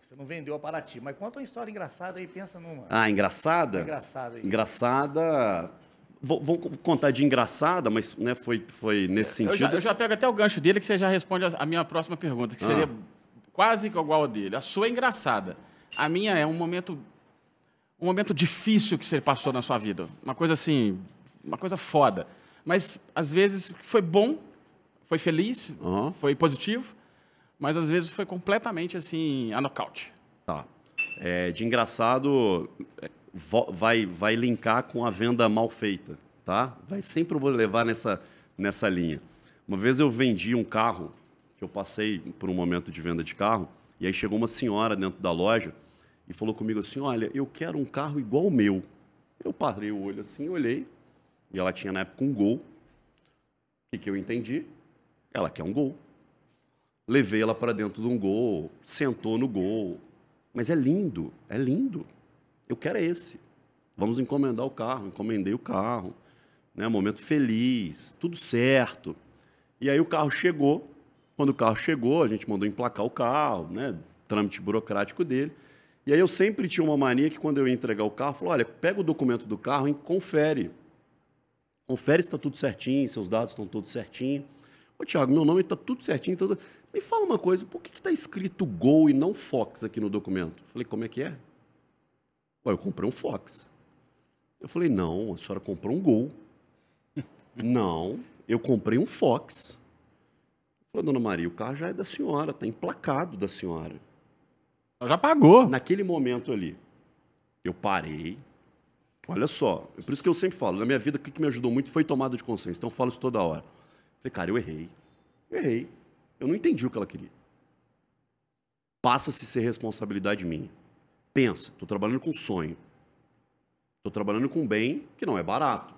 Você não vendeu a Paraty, mas conta uma história engraçada aí, pensa numa. Ah, engraçada? Engraçada aí. Engraçada. Vou contar de engraçada, mas né, foi nesse sentido. Eu já pego até o gancho dele, que você já responde a minha próxima pergunta, que seria quase igual a dele. A sua é engraçada. A minha é um momento difícil que você passou na sua vida. Uma coisa assim, uma coisa foda. Mas, às vezes, foi bom, foi feliz, foi positivo, mas, às vezes, foi completamente, assim, a nocaute. Tá. De engraçado, vai linkar com a venda mal feita, tá? Sempre vou levar nessa linha. Uma vez eu vendi um carro, que eu passei por um momento de venda de carro, e aí chegou uma senhora dentro da loja e falou comigo assim, olha, eu quero um carro igual o meu. Eu parei o olho assim, olhei, e ela tinha na época um Gol. O que eu entendi? Ela quer um Gol. Levei ela para dentro de um Gol, sentou no Gol. Mas é lindo, é lindo. Eu quero esse. Vamos encomendar o carro. Encomendei o carro. Né? Momento feliz, tudo certo. E aí o carro chegou. Quando o carro chegou, a gente mandou emplacar o carro, né? Trâmite burocrático dele. E aí eu sempre tinha uma mania que quando eu ia entregar o carro, eu falava, olha, pega o documento do carro e confere. Confere se está tudo certinho, seus dados estão todos certinhos. Ô, Thiago, meu nome está tudo certinho. Me fala uma coisa, por que está escrito Gol e não Fox aqui no documento? Eu falei, como é que é? Eu comprei um Fox. Eu falei, não, a senhora comprou um Gol. Não, eu comprei um Fox. Eu falei, dona Maria, o carro já é da senhora, está emplacado da senhora. Ela já pagou. Naquele momento ali, eu parei. Olha só, é por isso que eu sempre falo, na minha vida, o que me ajudou muito foi tomada de consciência. Então, eu falo isso toda hora. Falei, cara, eu errei. Eu não entendi o que ela queria. Passa-se a ser responsabilidade minha. Pensa, estou trabalhando com sonho. Estou trabalhando com um bem que não é barato.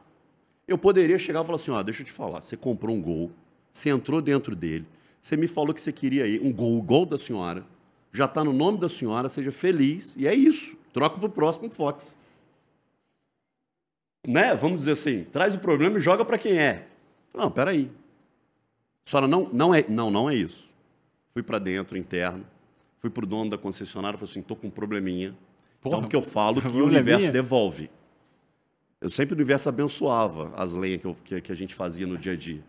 Eu poderia chegar e falar assim, deixa eu te falar, você comprou um Gol, você entrou dentro dele, você me falou que você queria ir, um Gol, o Gol da senhora, já está no nome da senhora, seja feliz, e é isso. Troca para o próximo Fox. né? Vamos dizer assim, traz o problema e joga para quem é. Não, peraí. Senhora, não é isso. Fui para dentro, interno, fui para o dono da concessionária e falei assim, estou com um probleminha. Porra, então, porque eu falo que o universo devolve. Eu sempre o universo abençoava as lenhas que a gente fazia no dia a dia.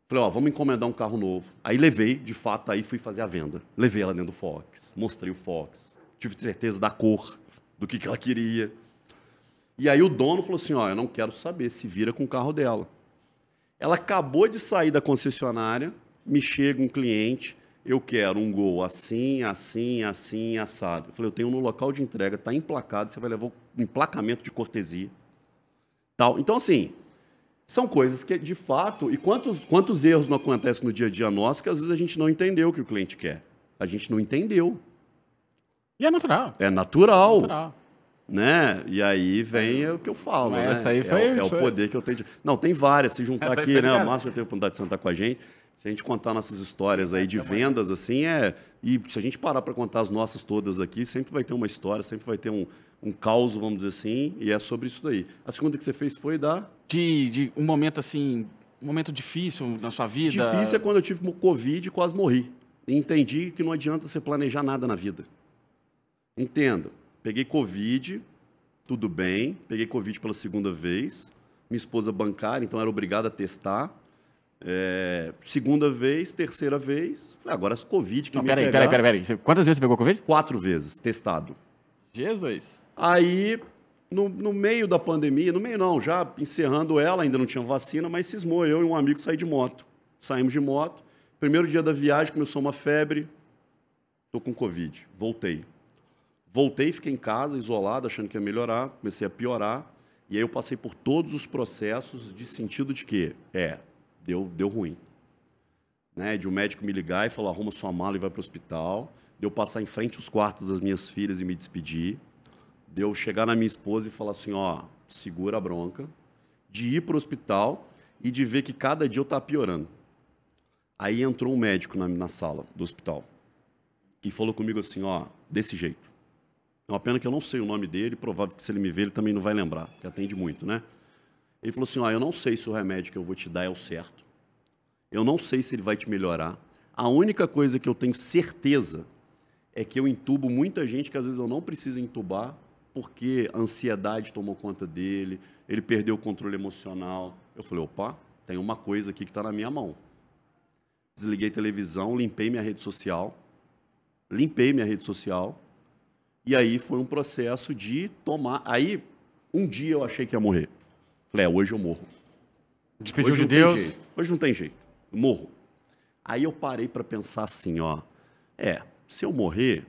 Falei, ó, vamos encomendar um carro novo. Aí levei, de fato, aí fui fazer a venda. Levei ela dentro do Fox, mostrei o Fox, tive certeza da cor, do que ela queria. E aí o dono falou assim, ó, eu não quero saber, se vira com o carro dela. Ela acabou de sair da concessionária, me chega um cliente, eu quero um Gol assim, assim, assim, assado. Eu falei, eu tenho no local de entrega, está emplacado, você vai levar o emplacamento de cortesia. Tal. Então, assim, são coisas que, de fato, e quantos erros não acontecem no dia a dia nosso que às vezes a gente não entendeu o que o cliente quer. A gente não entendeu. E é natural. É natural. Né? E aí vem o que eu falo, né? Essa aí foi, é o poder que eu tenho de... Não, tem várias, se juntar essa aqui, né? O Márcio já teve a oportunidade de sentar com a gente. Se a gente contar nossas histórias aí de vendas, assim, e se a gente parar para contar as nossas todas aqui, sempre vai ter uma história, sempre vai ter um caos, vamos dizer assim, e é sobre isso daí. A segunda que você fez foi de um momento assim, um momento difícil na sua vida. Difícil é quando eu tive Covid e quase morri. E entendi que não adianta você planejar nada na vida. Entenda. Peguei Covid, tudo bem. Peguei Covid pela segunda vez. Minha esposa bancária, então era obrigada a testar. Segunda vez, terceira vez. Falei, agora as Covid que não, me peraí. Quantas vezes você pegou Covid? 4 vezes, testado. Jesus. Aí, no meio da pandemia, no meio não, já encerrando ela, ainda não tinha vacina, mas cismou, eu e um amigo saí de moto. Saímos de moto. Primeiro dia da viagem, começou uma febre. Estou com Covid. Voltei, fiquei em casa, isolado, achando que ia melhorar. Comecei a piorar. E aí eu passei por todos os processos de sentido de que deu ruim. Né? De um médico me ligar e falar, arruma sua mala e vai para o hospital. De eu passar em frente aos quartos das minhas filhas e me despedir. De eu chegar na minha esposa e falar assim, ó, segura a bronca. De ir para o hospital e de ver que cada dia eu estava piorando. Aí entrou um médico na sala do hospital e falou comigo assim, ó, desse jeito. É uma pena que eu não sei o nome dele, provável que se ele me ver, ele também não vai lembrar, que atende muito, né? Ele falou assim, ó, eu não sei se o remédio que eu vou te dar é o certo. Eu não sei se ele vai te melhorar. A única coisa que eu tenho certeza é que eu entubo muita gente que às vezes eu não preciso entubar porque a ansiedade tomou conta dele, ele perdeu o controle emocional. Eu falei, opa, tem uma coisa aqui que está na minha mão. Desliguei a televisão, limpei minha rede social. E aí foi um processo de tomar... Aí, um dia eu achei que ia morrer. Falei, hoje eu morro. Despediu de Deus? Hoje não tem jeito. Eu morro. Aí eu parei para pensar assim, ó. Se eu morrer,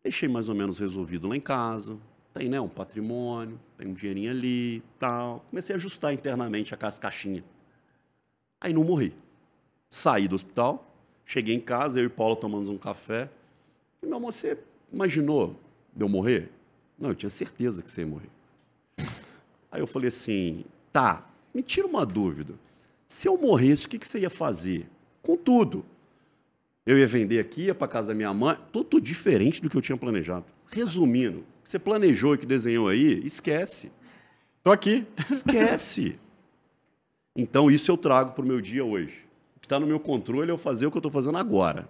deixei mais ou menos resolvido lá em casa. Tem, né, um patrimônio, tem um dinheirinho ali, tal. Comecei a ajustar internamente as caixinhas. Aí não morri. Saí do hospital, cheguei em casa, eu e Paula tomamos um café. E, meu amor, você imaginou de eu morrer? Não, eu tinha certeza que você ia morrer. Aí eu falei assim, tá, me tira uma dúvida. Se eu morresse, o que você ia fazer? Com tudo. Eu ia vender aqui, ia para casa da minha mãe, tudo diferente do que eu tinha planejado. Resumindo, o que você planejou e que desenhou aí, esquece. Tô aqui. Esquece. Então, isso eu trago para o meu dia hoje. O que está no meu controle é eu fazer o que eu estou fazendo agora.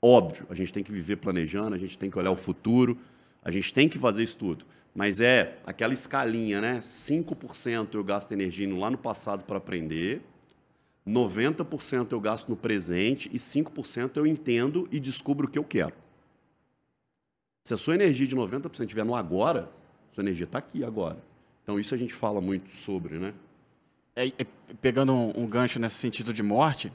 Óbvio, a gente tem que viver planejando, a gente tem que olhar o futuro, a gente tem que fazer isso tudo. Mas é aquela escalinha, né? 5% eu gasto energia indo lá no passado para aprender, 90% eu gasto no presente e 5% eu entendo e descubro o que eu quero. Se a sua energia de 90% estiver no agora, sua energia está aqui agora. Então, isso a gente fala muito sobre, né? Pegando um gancho nesse sentido de morte,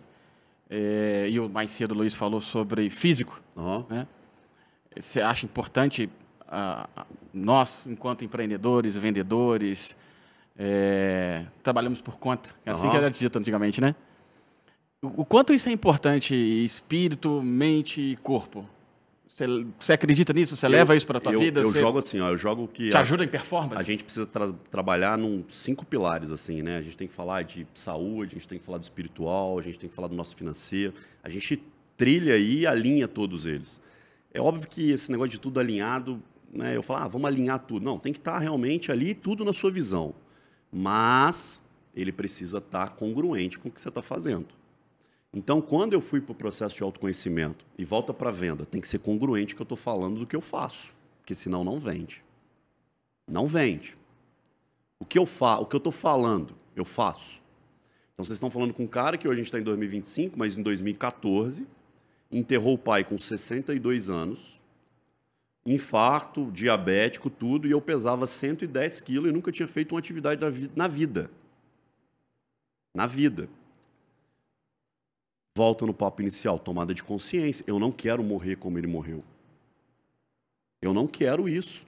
e o mais cedo o Luiz falou sobre físico, né? Você acha importante, nós, enquanto empreendedores, vendedores, trabalhamos por conta, assim que era dito antigamente, né? O quanto isso é importante, espírito, mente e corpo? Você acredita nisso? Você leva isso para a tua vida? Eu jogo assim, eu jogo que... Te ajuda em performance? A gente precisa trabalhar num 5 pilares, assim, né? A gente tem que falar de saúde, a gente tem que falar do espiritual, a gente tem que falar do nosso financeiro. A gente trilha e alinha todos eles. É óbvio que esse negócio de tudo alinhado né, eu falar, vamos alinhar tudo. Não, tem que estar realmente ali, tudo na sua visão. Mas ele precisa estar congruente com o que você está fazendo. Então, quando eu fui para o processo de autoconhecimento e volta para a venda, tem que ser congruente com o que eu estou falando do que eu faço, porque senão não vende. Não vende. O que eu estou falando, eu faço. Então, vocês estão falando com um cara que hoje a gente está em 2025, mas em 2014, enterrou o pai com 62 anos, infarto, diabético, tudo, e eu pesava 110 quilos e nunca tinha feito uma atividade na vida. Na vida. Volta no papo inicial, tomada de consciência. Eu não quero morrer como ele morreu. Eu não quero isso.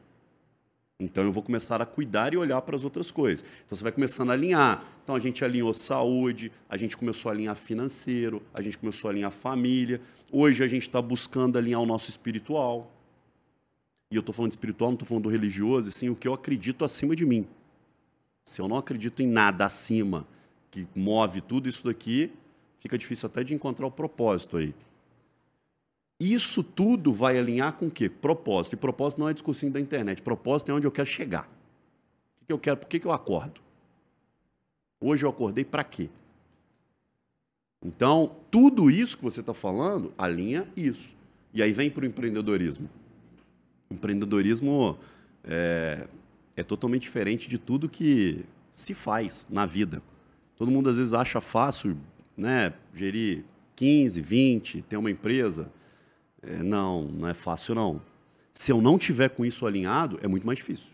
Então eu vou começar a cuidar e olhar para as outras coisas. Então você vai começando a alinhar. Então a gente alinhou saúde, a gente começou a alinhar financeiro, a gente começou a alinhar família. Hoje a gente está buscando alinhar o nosso espiritual. E eu estou falando de espiritual, não estou falando do religioso, e sim o que eu acredito acima de mim. Se eu não acredito em nada acima que move tudo isso daqui, fica difícil até de encontrar o propósito aí. Isso tudo vai alinhar com o quê? Propósito. E propósito não é discursinho da internet. Propósito é onde eu quero chegar. O que eu quero? Por que eu acordo? Hoje eu acordei para quê? Então, tudo isso que você está falando, alinha isso. E aí vem para o empreendedorismo. O empreendedorismo é totalmente diferente de tudo que se faz na vida. Todo mundo às vezes acha fácil, né, gerir 15, 20, ter uma empresa. Não é fácil, não. Se eu não tiver com isso alinhado, é muito mais difícil.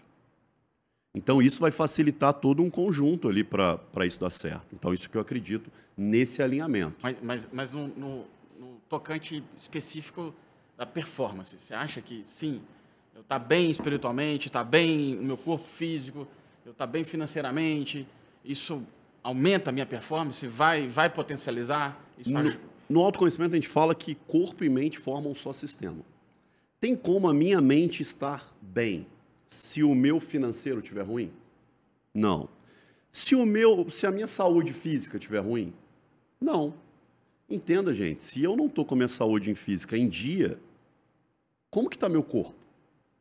Então, isso vai facilitar todo um conjunto ali para isso dar certo. Então, isso que eu acredito nesse alinhamento. Mas no tocante específico da performance, você acha que, sim, eu estou bem espiritualmente, está bem no meu corpo físico, eu estou bem financeiramente, isso aumenta a minha performance, vai potencializar? Isso No autoconhecimento, a gente fala que corpo e mente formam um só sistema. Tem como a minha mente estar bem se o meu financeiro estiver ruim? Não. Se a minha saúde física estiver ruim? Não. Entenda, gente, se eu não estou com a minha saúde física em dia, como que está meu corpo?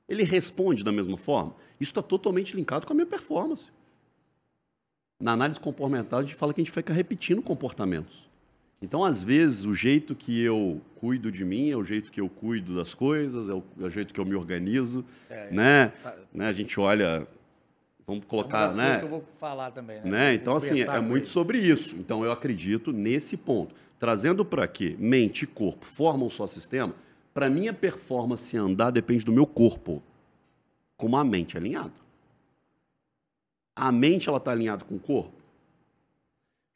Ele responde da mesma forma? Isso está totalmente linkado com a minha performance. Na análise comportamental, a gente fala que a gente fica repetindo comportamentos. Então, às vezes, o jeito que eu cuido de mim é o jeito que eu cuido das coisas, é o jeito que eu me organizo, né? A gente olha, vamos colocar, uma das coisas que eu vou falar também, né? Então, assim, é muito sobre isso. Então, eu acredito nesse ponto. Trazendo para quê? Mente e corpo formam um só sistema. Para minha performance andar depende do meu corpo, como a mente é alinhada. A mente ela está alinhada com o corpo.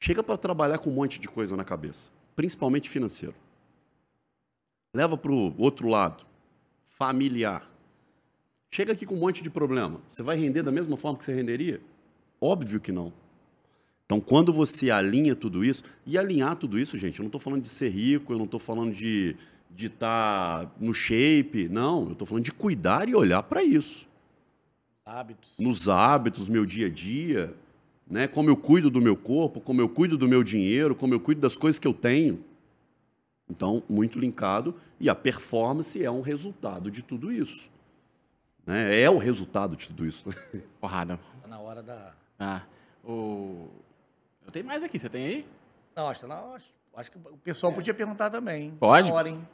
Chega para trabalhar com um monte de coisa na cabeça, principalmente financeiro. Leva para o outro lado, familiar. Chega aqui com um monte de problema. Você vai render da mesma forma que você renderia? Óbvio que não. Então, quando você alinha tudo isso, e alinhar tudo isso, gente, eu não estou falando de ser rico, eu não estou falando de estar no shape, não. Eu estou falando de cuidar e olhar para isso. Hábitos. Nos hábitos, meu dia a dia, né? Como eu cuido do meu corpo, como eu cuido do meu dinheiro, como eu cuido das coisas que eu tenho. Então, muito linkado, e a performance é um resultado de tudo isso. Né? É o resultado de tudo isso. Porrada. Tá na hora da... Eu tenho mais aqui, você tem aí? Não, acho que o pessoal podia perguntar também. Hein? Pode? Na hora, hein?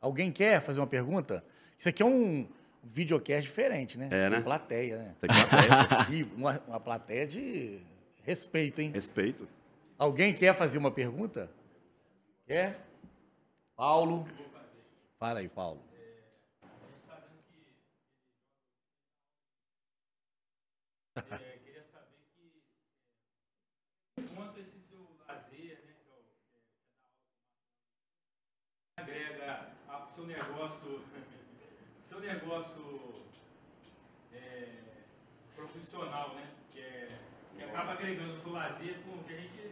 Alguém quer fazer uma pergunta? Isso aqui é um videocast diferente, né? Né? Tem plateia, né? Tem plateia. E uma plateia de respeito, hein? Respeito. Alguém quer fazer uma pergunta? Quer? Paulo? Fala aí, Paulo. Queria saber que quanto esse seu lazer, né, que agrega ao seu negócio, profissional, né, que acaba agregando o seu lazer com que a gente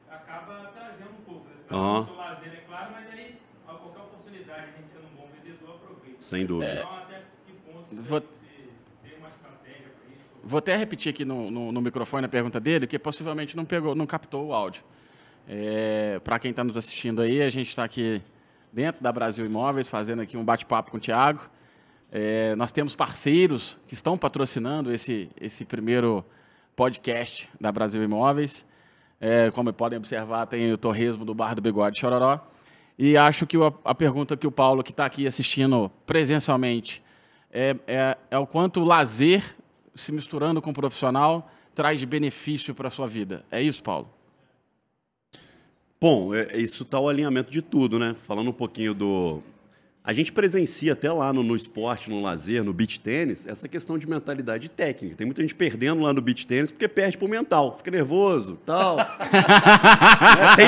acaba trazendo um pouco. Né? O seu lazer é claro, mas aí a qualquer oportunidade a gente sendo um bom vendedor aproveita. Sem dúvida. Então até que ponto você tem uma estratégia para isso? Vou até repetir aqui no microfone a pergunta dele, que possivelmente não captou o áudio. Para quem está nos assistindo aí, a gente está aqui dentro da Brasil Imóveis, fazendo aqui um bate-papo com o Thiago. Nós temos parceiros que estão patrocinando esse primeiro podcast da Brasil Imóveis. Como podem observar, tem o torresmo do Bar do Bigode Chororó. E acho que a pergunta que o Paulo, que está aqui assistindo presencialmente, é o quanto o lazer, se misturando com o profissional, traz de benefício para a sua vida. É isso, Paulo? Bom, isso está o alinhamento de tudo, né? Falando um pouquinho do... A gente presencia até lá no esporte, no lazer, no beach tênis, essa questão de mentalidade técnica. Tem muita gente perdendo lá no beach tênis porque perde pro mental, fica nervoso, tal. Tem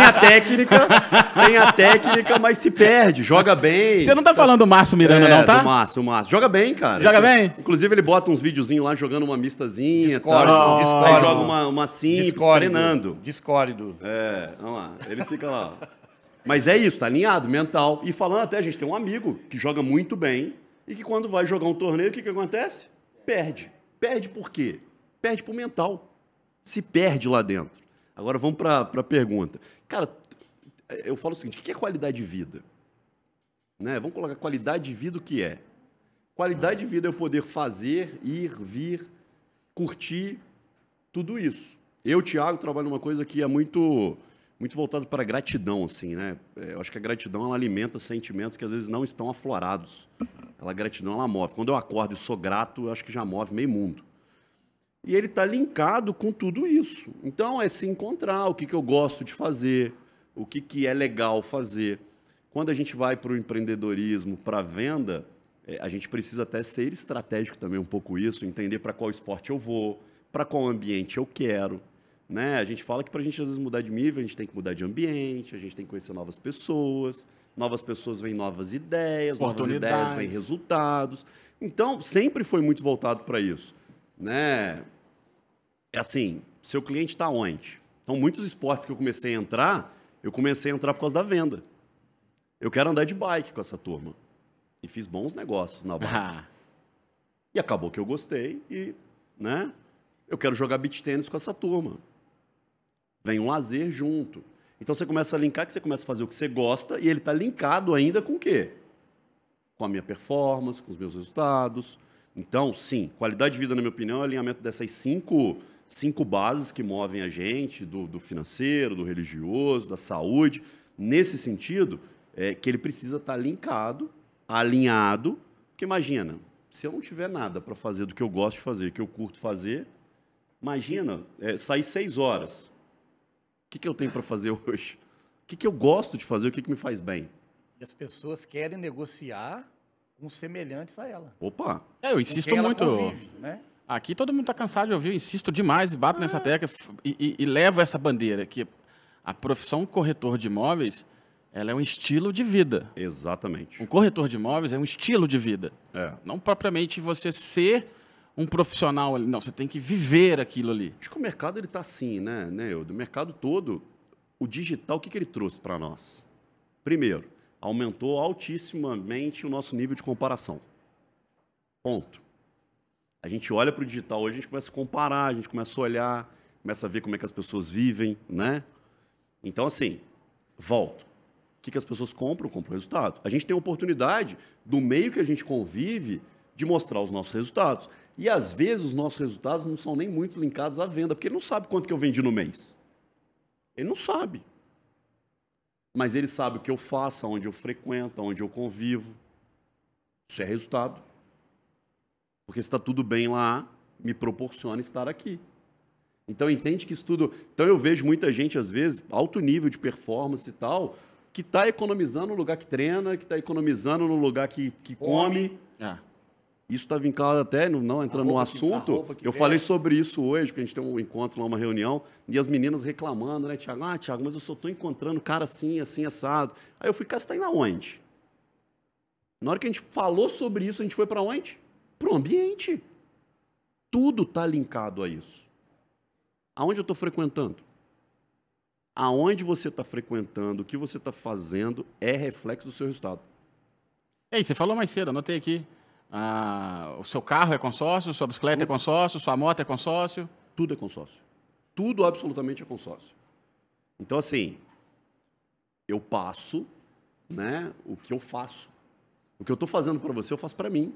a técnica, mas se perde, joga bem. Você não tá falando do Márcio Miranda, não, tá? Do Márcio. Joga bem, cara. Joga bem? Inclusive, ele bota uns videozinhos lá jogando uma mistazinha. Discordo. Aí joga uma simples, treinando. Discordo. Vamos lá. Ele fica lá, ó. Mas é isso, tá alinhado, mental. E falando até, a gente tem um amigo que joga muito bem e que quando vai jogar um torneio, o que acontece? Perde. Perde por quê? Perde pro mental. Se perde lá dentro. Agora vamos para a pergunta. Cara, eu falo o seguinte, o que é qualidade de vida? Né? Vamos colocar qualidade de vida o que é. Qualidade de vida é eu poder fazer, ir, vir, curtir, tudo isso. Eu, Thiago, trabalho numa coisa que é muito voltado para a gratidão, assim, né? Eu acho que a gratidão, ela alimenta sentimentos que às vezes não estão aflorados. A gratidão, ela move. Quando eu acordo e sou grato, eu acho que já move meio mundo. E ele está linkado com tudo isso. Então, é se encontrar, o que eu gosto de fazer, o que é legal fazer. Quando a gente vai para o empreendedorismo, para a venda, a gente precisa até ser estratégico também um pouco isso, entender para qual esporte eu vou, para qual ambiente eu quero. Né? A gente fala que para a gente, às vezes, mudar de nível, a gente tem que mudar de ambiente, a gente tem que conhecer novas pessoas vêm novas ideias vêm resultados. Então, sempre foi muito voltado para isso. Né? É assim, seu cliente está onde? Então, muitos esportes que eu comecei a entrar por causa da venda. Eu quero andar de bike com essa turma. E fiz bons negócios na bike. E acabou que eu gostei e, né, eu quero jogar beach tênis com essa turma. Vem um lazer junto. Então, você começa a linkar, que você começa a fazer o que você gosta, e ele está linkado ainda com o quê? Com a minha performance, com os meus resultados. Então, sim, qualidade de vida, na minha opinião, é o alinhamento dessas cinco bases que movem a gente, do financeiro, do religioso, da saúde. Nesse sentido, que ele precisa estar linkado, alinhado, porque imagina, se eu não tiver nada para fazer do que eu gosto de fazer, que eu curto fazer, imagina, sair 6 horas. O que eu tenho para fazer hoje? O que eu gosto de fazer? O que me faz bem? E as pessoas querem negociar com semelhantes a ela. Opa! Eu insisto muito. Convive, né? Aqui todo mundo está cansado de ouvir, eu insisto demais e bato nessa tecla e levo essa bandeira, que a profissão corretor de imóveis, ela é um estilo de vida. Exatamente. Um corretor de imóveis é um estilo de vida. Não propriamente você ser um profissional ali. Não, você tem que viver aquilo ali. Acho que o mercado está assim, né, Eudo? O mercado todo, o digital, o que ele trouxe para nós? Primeiro, aumentou altissimamente o nosso nível de comparação. Ponto. A gente olha para o digital hoje, a gente começa a comparar, a gente começa a olhar, começa a ver como é que as pessoas vivem, né? Então, assim, volto. O que as pessoas compram? Compram resultado. A gente tem a oportunidade, do meio que a gente convive, de mostrar os nossos resultados. E, às vezes, os nossos resultados não são nem muito linkados à venda, porque ele não sabe quanto que eu vendi no mês. Ele não sabe. Mas ele sabe o que eu faço, onde eu frequento, onde eu convivo. Isso é resultado. Porque se está tudo bem lá, me proporciona estar aqui. Então, entende que isso tudo... Então, eu vejo muita gente, às vezes, alto nível de performance e tal, que está economizando no lugar que treina, que está economizando no lugar que come. Isso está vincado até, não entrando no assunto, eu falei sobre isso hoje, porque a gente tem um encontro lá, uma reunião, e as meninas reclamando, né, Thiago? Thiago, mas eu só estou encontrando cara assim, assim, assado. Aí eu fui, cara, você está indo aonde? Na hora que a gente falou sobre isso, a gente foi para onde? Para o ambiente. Tudo está linkado a isso. Aonde eu estou frequentando? Aonde você está frequentando, o que você está fazendo é reflexo do seu resultado. Ei, você falou mais cedo, anotei aqui. O seu carro é consórcio, sua bicicleta é consórcio, sua moto é consórcio? Tudo é consórcio. Tudo absolutamente é consórcio. Então, assim, eu passo, né, o que eu faço. O que eu estou fazendo para você, eu faço para mim.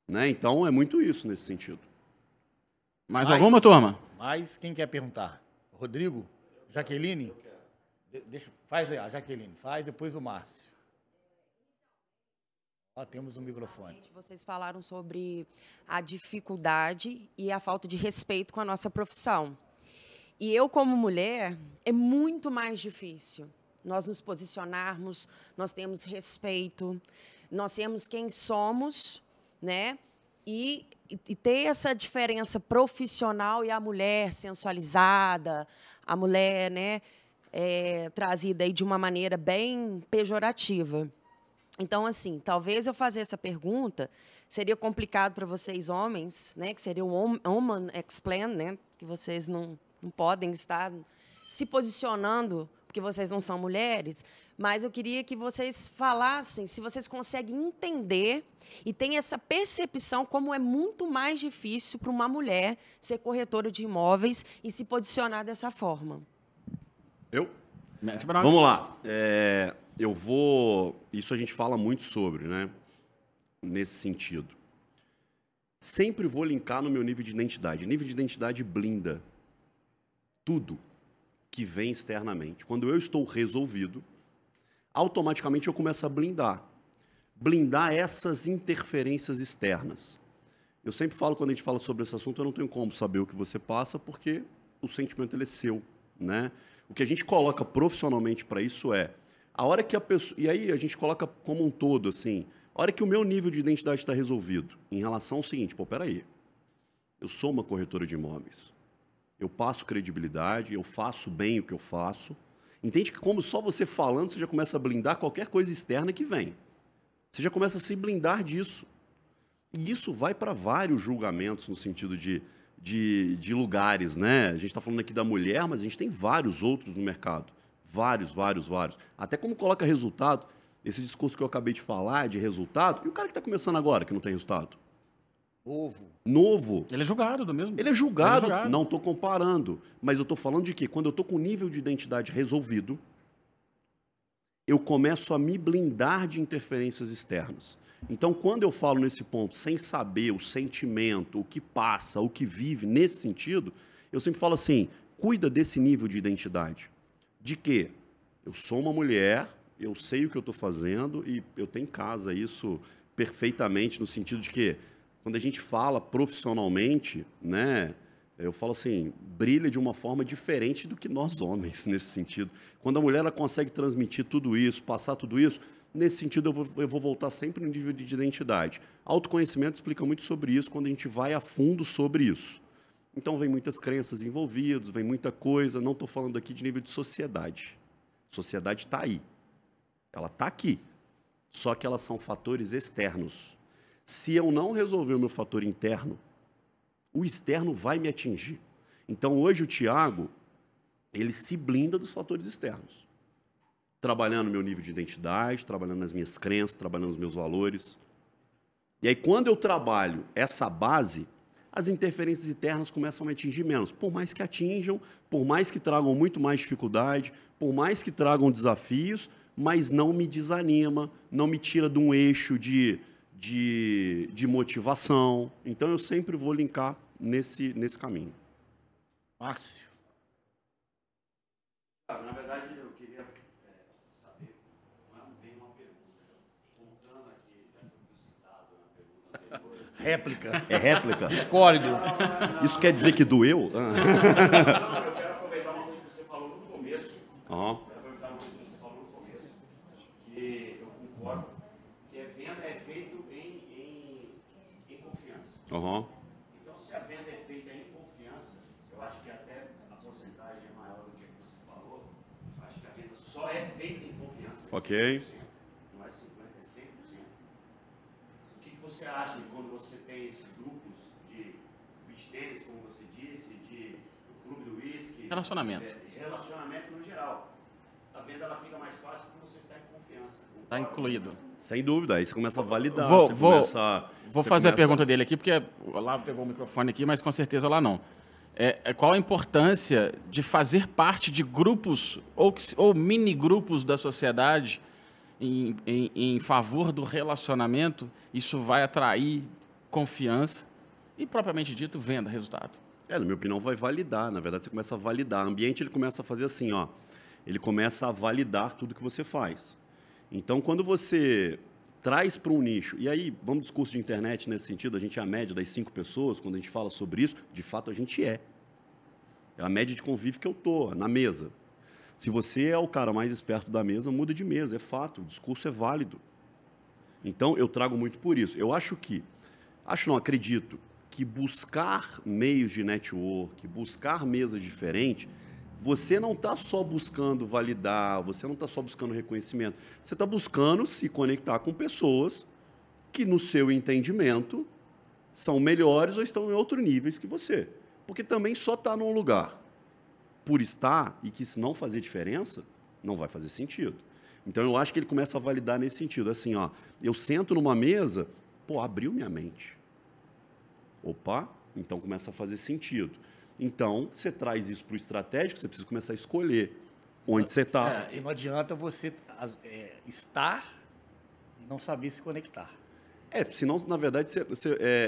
Né? Então, é muito isso nesse sentido. Mais alguma, turma? Mas quem quer perguntar? Rodrigo? Jaqueline? Faz aí, a Jaqueline. Faz, depois o Márcio. Ó, temos um microfone. Vocês falaram sobre a dificuldade e a falta de respeito com a nossa profissão. E eu, como mulher, é muito mais difícil nós nos posicionarmos, nós temos respeito, nós temos quem somos, né? E ter essa diferença profissional e a mulher sensualizada, a mulher, né, trazida aí de uma maneira bem pejorativa. Então, assim, talvez eu fazer essa pergunta seria complicado para vocês homens, né, que seria um woman explain, né, que vocês não podem estar se posicionando porque vocês não são mulheres, mas eu queria que vocês falassem se vocês conseguem entender e tem essa percepção como é muito mais difícil para uma mulher ser corretora de imóveis e se posicionar dessa forma. Vamos lá. Isso a gente fala muito sobre, né? Nesse sentido. Sempre vou linkar no meu nível de identidade. Nível de identidade blinda tudo que vem externamente. Quando eu estou resolvido, automaticamente eu começo a blindar. Blindar essas interferências externas. Eu sempre falo, quando a gente fala sobre esse assunto, eu não tenho como saber o que você passa, porque o sentimento ele é seu, né? O que a gente coloca profissionalmente para isso é a hora que a pessoa... E aí a gente coloca como um todo, assim, a hora que o meu nível de identidade está resolvido, em relação ao seguinte, peraí, eu sou uma corretora de imóveis. Eu passo credibilidade, eu faço bem o que eu faço. Entende que como só você falando, você já começa a blindar qualquer coisa externa que vem. Você já começa a se blindar disso. E isso vai para vários julgamentos no sentido de lugares, né? A gente está falando aqui da mulher, mas a gente tem vários outros no mercado. Vários. Até como coloca resultado, esse discurso que eu acabei de falar de resultado, e o cara que está começando agora, que não tem resultado? Novo. Ele é julgado do mesmo. Ele é julgado. Não estou comparando. Mas eu estou falando de quê? Quando eu estou com o nível de identidade resolvido, eu começo a me blindar de interferências externas. Então, quando eu falo nesse ponto, sem saber o sentimento, o que passa, o que vive, nesse sentido, eu sempre falo assim, cuida desse nível de identidade. De quê? Eu sou uma mulher, eu sei o que eu estou fazendo e eu tenho em casa isso perfeitamente, no sentido de que, quando a gente fala profissionalmente, né, eu falo assim, brilha de uma forma diferente do que nós homens, nesse sentido. Quando a mulher ela consegue transmitir tudo isso, passar tudo isso, nesse sentido eu vou voltar sempre no nível de identidade. Autoconhecimento explica muito sobre isso, quando a gente vai a fundo sobre isso. Então, vem muitas crenças envolvidas, vem muita coisa, não estou falando aqui de nível de sociedade. Sociedade está aí. Ela está aqui. Só que elas são fatores externos. Se eu não resolver o meu fator interno, o externo vai me atingir. Então, hoje, o Thiago, ele se blinda dos fatores externos. Trabalhando meu nível de identidade, trabalhando nas minhas crenças, trabalhando nos meus valores. E aí, quando eu trabalho essa base, as interferências internas começam a me atingir menos. Por mais que atinjam, por mais que tragam muito mais dificuldade, por mais que tragam desafios, mas não me desanima, não me tira de um eixo de motivação. Então, eu sempre vou linkar nesse caminho. Márcio. Na verdade, eu queria saber, não tem uma pergunta. Voltando aqui, já foi citado na pergunta anterior. Réplica. É réplica? Discórdido. Isso quer dizer que doeu? Não, eu quero aproveitar uma coisa que você falou no começo. Que eu concordo, que a venda é feita em confiança. Então, se a venda é feita em confiança, eu acho que até a porcentagem é maior do que você falou. Eu acho que a venda só é feita em confiança. Ok. 100%, não é 50%, é 100%. O que você acha quando você tem esses grupos de beach tênis, como você disse, do clube do whisky? Relacionamento. Relacionamento no geral. A venda ela fica mais fácil porque você está em confiança. Está incluído. Sem dúvida, aí você começa a validar. Vou fazer a pergunta dele aqui, porque lá pegou o microfone aqui, mas com certeza lá não. Qual a importância de fazer parte de grupos ou mini-grupos da sociedade em favor do relacionamento? Isso vai atrair confiança e, propriamente dito, venda, resultado. Na minha opinião, vai validar. Na verdade, você começa a validar. O ambiente ele começa a fazer assim, ó. Ele começa a validar tudo que você faz. Então, quando você traz para um nicho, e aí, vamos discurso de internet nesse sentido, a gente é a média das 5 pessoas, quando a gente fala sobre isso, de fato a gente é. É a média de convívio que eu estou, na mesa. Se você é o cara mais esperto da mesa, muda de mesa, é fato, o discurso é válido. Então, eu trago muito por isso. Eu acredito que buscar meios de network, buscar mesas diferentes, você não está só buscando validar, você não está só buscando reconhecimento, você está buscando se conectar com pessoas que, no seu entendimento, são melhores ou estão em outros níveis que você. Porque também só está num lugar por estar e que, se não fazer diferença, não vai fazer sentido. Então, eu acho que ele começa a validar nesse sentido. Assim, ó, eu sento numa mesa, abriu minha mente. Opa, então começa a fazer sentido. Então, você traz isso para o estratégico, você precisa começar a escolher onde você está. E não adianta você estar e não saber se conectar. Senão, na verdade,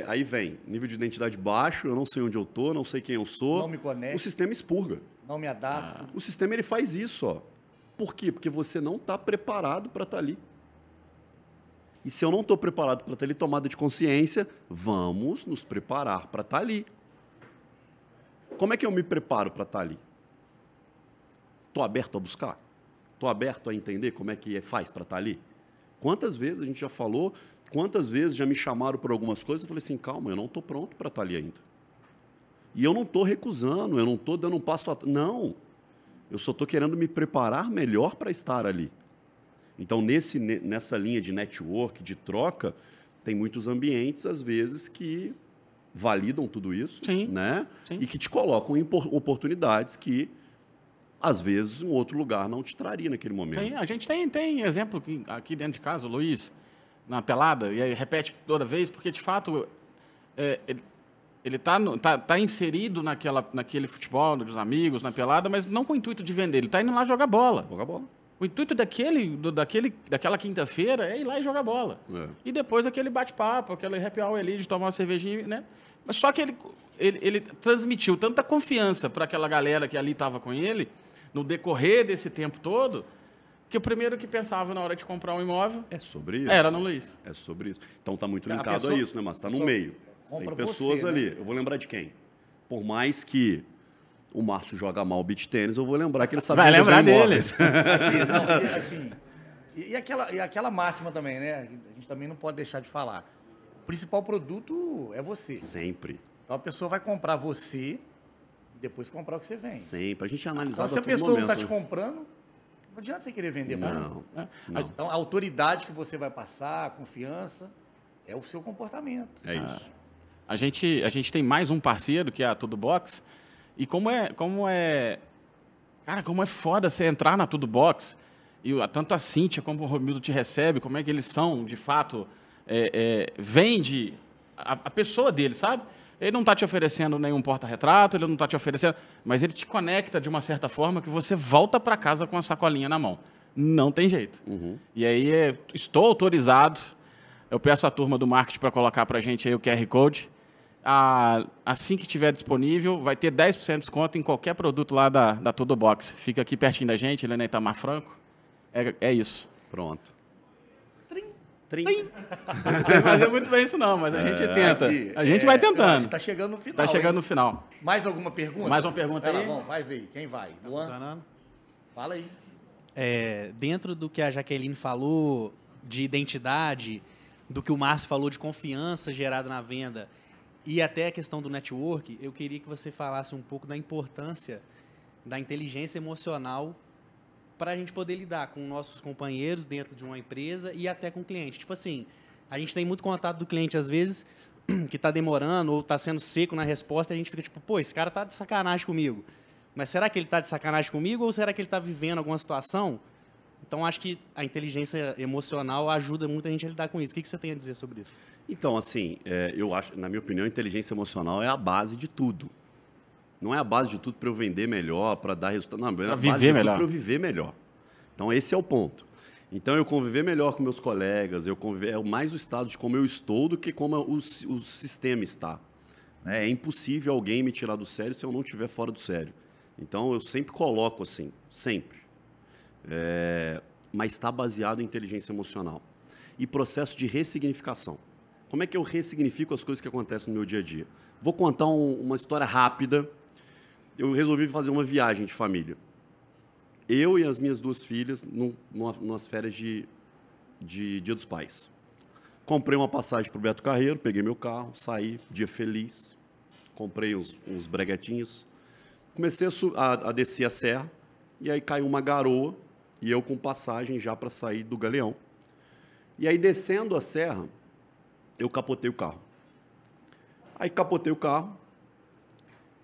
aí vem nível de identidade baixo, eu não sei onde eu estou, não sei quem eu sou. Não me conecto. O sistema expurga. Não me adapto. O sistema ele faz isso. Ó. Por quê? Porque você não está preparado para estar ali. E se eu não estou preparado para estar ali, tomada de consciência, vamos nos preparar para estar ali. Como é que eu me preparo para estar ali? Estou aberto a buscar? Estou aberto a entender como é que faz para estar ali? Quantas vezes a gente já falou, quantas vezes já me chamaram por algumas coisas e eu falei assim, calma, eu não estou pronto para estar ali ainda. E eu não estou recusando, eu não estou dando um passo atrás. Não, eu só estou querendo me preparar melhor para estar ali. Então, nessa linha de network, de troca, tem muitos ambientes, às vezes, que validam tudo isso, sim, né? Sim. E que te colocam em oportunidades que, às vezes, um outro lugar não te traria naquele momento. A gente tem exemplo aqui dentro de casa, o Luiz, na pelada, e aí repete toda vez, porque, de fato, ele tá inserido naquele futebol dos amigos, na pelada, mas não com o intuito de vender, ele está indo lá jogar bola. Jogar bola. O intuito daquela quinta-feira é ir lá e jogar bola. E depois aquele bate-papo, aquele happy hour ali de tomar uma cervejinha, né? Mas só que ele transmitiu tanta confiança para aquela galera que ali estava com ele, no decorrer desse tempo todo, que o primeiro que pensava na hora de comprar um imóvel... É sobre isso. Era no Luiz. É sobre isso. Então está muito linkado a isso, né, Márcio? Está no meio. Tem pessoas ali. Né? Eu vou lembrar de quem? Por mais que o Márcio joga mal beach tênis, eu vou lembrar que ele sabe... Vai lembrar dele. Assim, e aquela máxima também, né? A gente também não pode deixar de falar. O principal produto é você. Sempre. Então a pessoa vai comprar você e depois comprar o que você vende. Sempre. A gente analisar então, se a pessoa não está te comprando, não adianta você querer vender mais. Não. Então a autoridade que você vai passar, a confiança, é o seu comportamento. É isso. A gente tem mais um parceiro, que é a Tudo Box. E como é foda você entrar na Tudo Box, e tanto a Cíntia como o Romildo te recebe, como é que eles são, de fato, vende a pessoa dele, sabe? Ele não está te oferecendo nenhum porta-retrato, ele não está te oferecendo, mas ele te conecta de uma certa forma que você volta para casa com a sacolinha na mão. Não tem jeito. Uhum. E aí, estou autorizado, eu peço à turma do marketing para colocar para a gente aí o QR Code. Assim que estiver disponível, vai ter 10% de desconto em qualquer produto lá da Tudo Box. Fica aqui pertinho da gente, ele é na Itamar Franco. É isso. Pronto. Trim. Não sei fazer muito bem isso não, mas a gente tenta. A gente vai tentando. Está chegando no final. Está chegando no final. Mais alguma pergunta? Mais uma pergunta aí? Bom, faz aí. Quem vai? Tá funcionando? Fala aí. Dentro do que a Jaqueline falou de identidade, do que o Márcio falou de confiança gerada na venda, e até a questão do network, eu queria que você falasse um pouco da importância da inteligência emocional para a gente poder lidar com nossos companheiros dentro de uma empresa e até com o cliente. Tipo assim, a gente tem muito contato do cliente, às vezes, que está demorando ou está sendo seco na resposta, e a gente fica tipo, pô, esse cara está de sacanagem comigo. Mas será que ele está de sacanagem comigo ou será que ele está vivendo alguma situação? Então, acho que a inteligência emocional ajuda muito a gente a lidar com isso. O que você tem a dizer sobre isso? Então, assim, eu acho, na minha opinião, a inteligência emocional é a base de tudo. Não é a base de tudo para eu vender melhor, para dar resultado. Não, é a base de tudo para eu viver melhor. Então, esse é o ponto. Então, eu conviver melhor com meus colegas, é mais o estado de como eu estou do que como o sistema está. É impossível alguém me tirar do sério se eu não estiver fora do sério. Então, eu sempre coloco assim, sempre. Mas está baseado em inteligência emocional. E processo de ressignificação. Como é que eu ressignifico as coisas que acontecem no meu dia a dia? Vou contar uma história rápida. Eu resolvi fazer uma viagem de família. Eu e as minhas 2 filhas, numas férias de Dia dos Pais. Comprei uma passagem para o Beto Carreiro, peguei meu carro, saí, dia feliz, comprei uns breguetinhos, comecei a descer a serra, e aí caiu uma garoa, e eu com passagem já para sair do Galeão. E aí, descendo a serra, eu capotei o carro. Aí capotei o carro,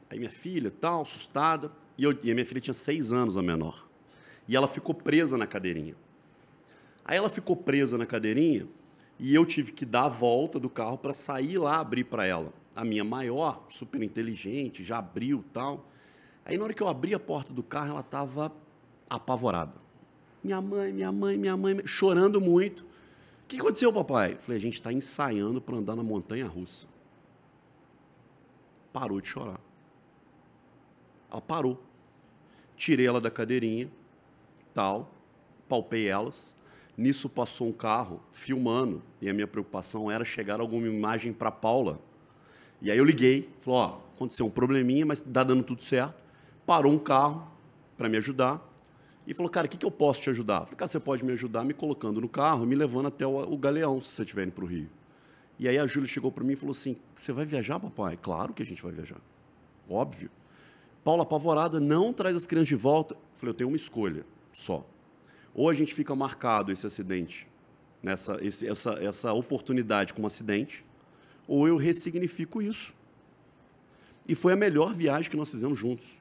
aí minha filha, tal, assustada, e a minha filha tinha 6 anos, a menor. E ela ficou presa na cadeirinha. Aí ela ficou presa na cadeirinha e eu tive que dar a volta do carro para sair lá, abrir para ela. A minha maior, super inteligente, já abriu e tal. Aí, na hora que eu abri a porta do carro, ela estava apavorada. Minha mãe, chorando muito. O que aconteceu, papai? Eu falei, a gente está ensaiando para andar na montanha-russa. Parou de chorar. Ela parou. Tirei ela da cadeirinha, tal, palpei elas. Nisso passou um carro filmando, e a minha preocupação era chegar alguma imagem para a Paula. E aí eu liguei, falei, ó, aconteceu um probleminha, mas está dando tudo certo. Parou um carro para me ajudar e falou, cara, o que eu posso te ajudar? Eu falei, cara, você pode me ajudar me colocando no carro e me levando até o Galeão, se você estiver indo para o Rio. E aí a Júlia chegou para mim e falou assim, você vai viajar, papai? Claro que a gente vai viajar. Óbvio. Paula, apavorada, não traz as crianças de volta. Eu falei, eu tenho uma escolha só. Ou a gente fica marcado esse acidente, essa oportunidade com um acidente, ou eu ressignifico isso. E foi a melhor viagem que nós fizemos juntos.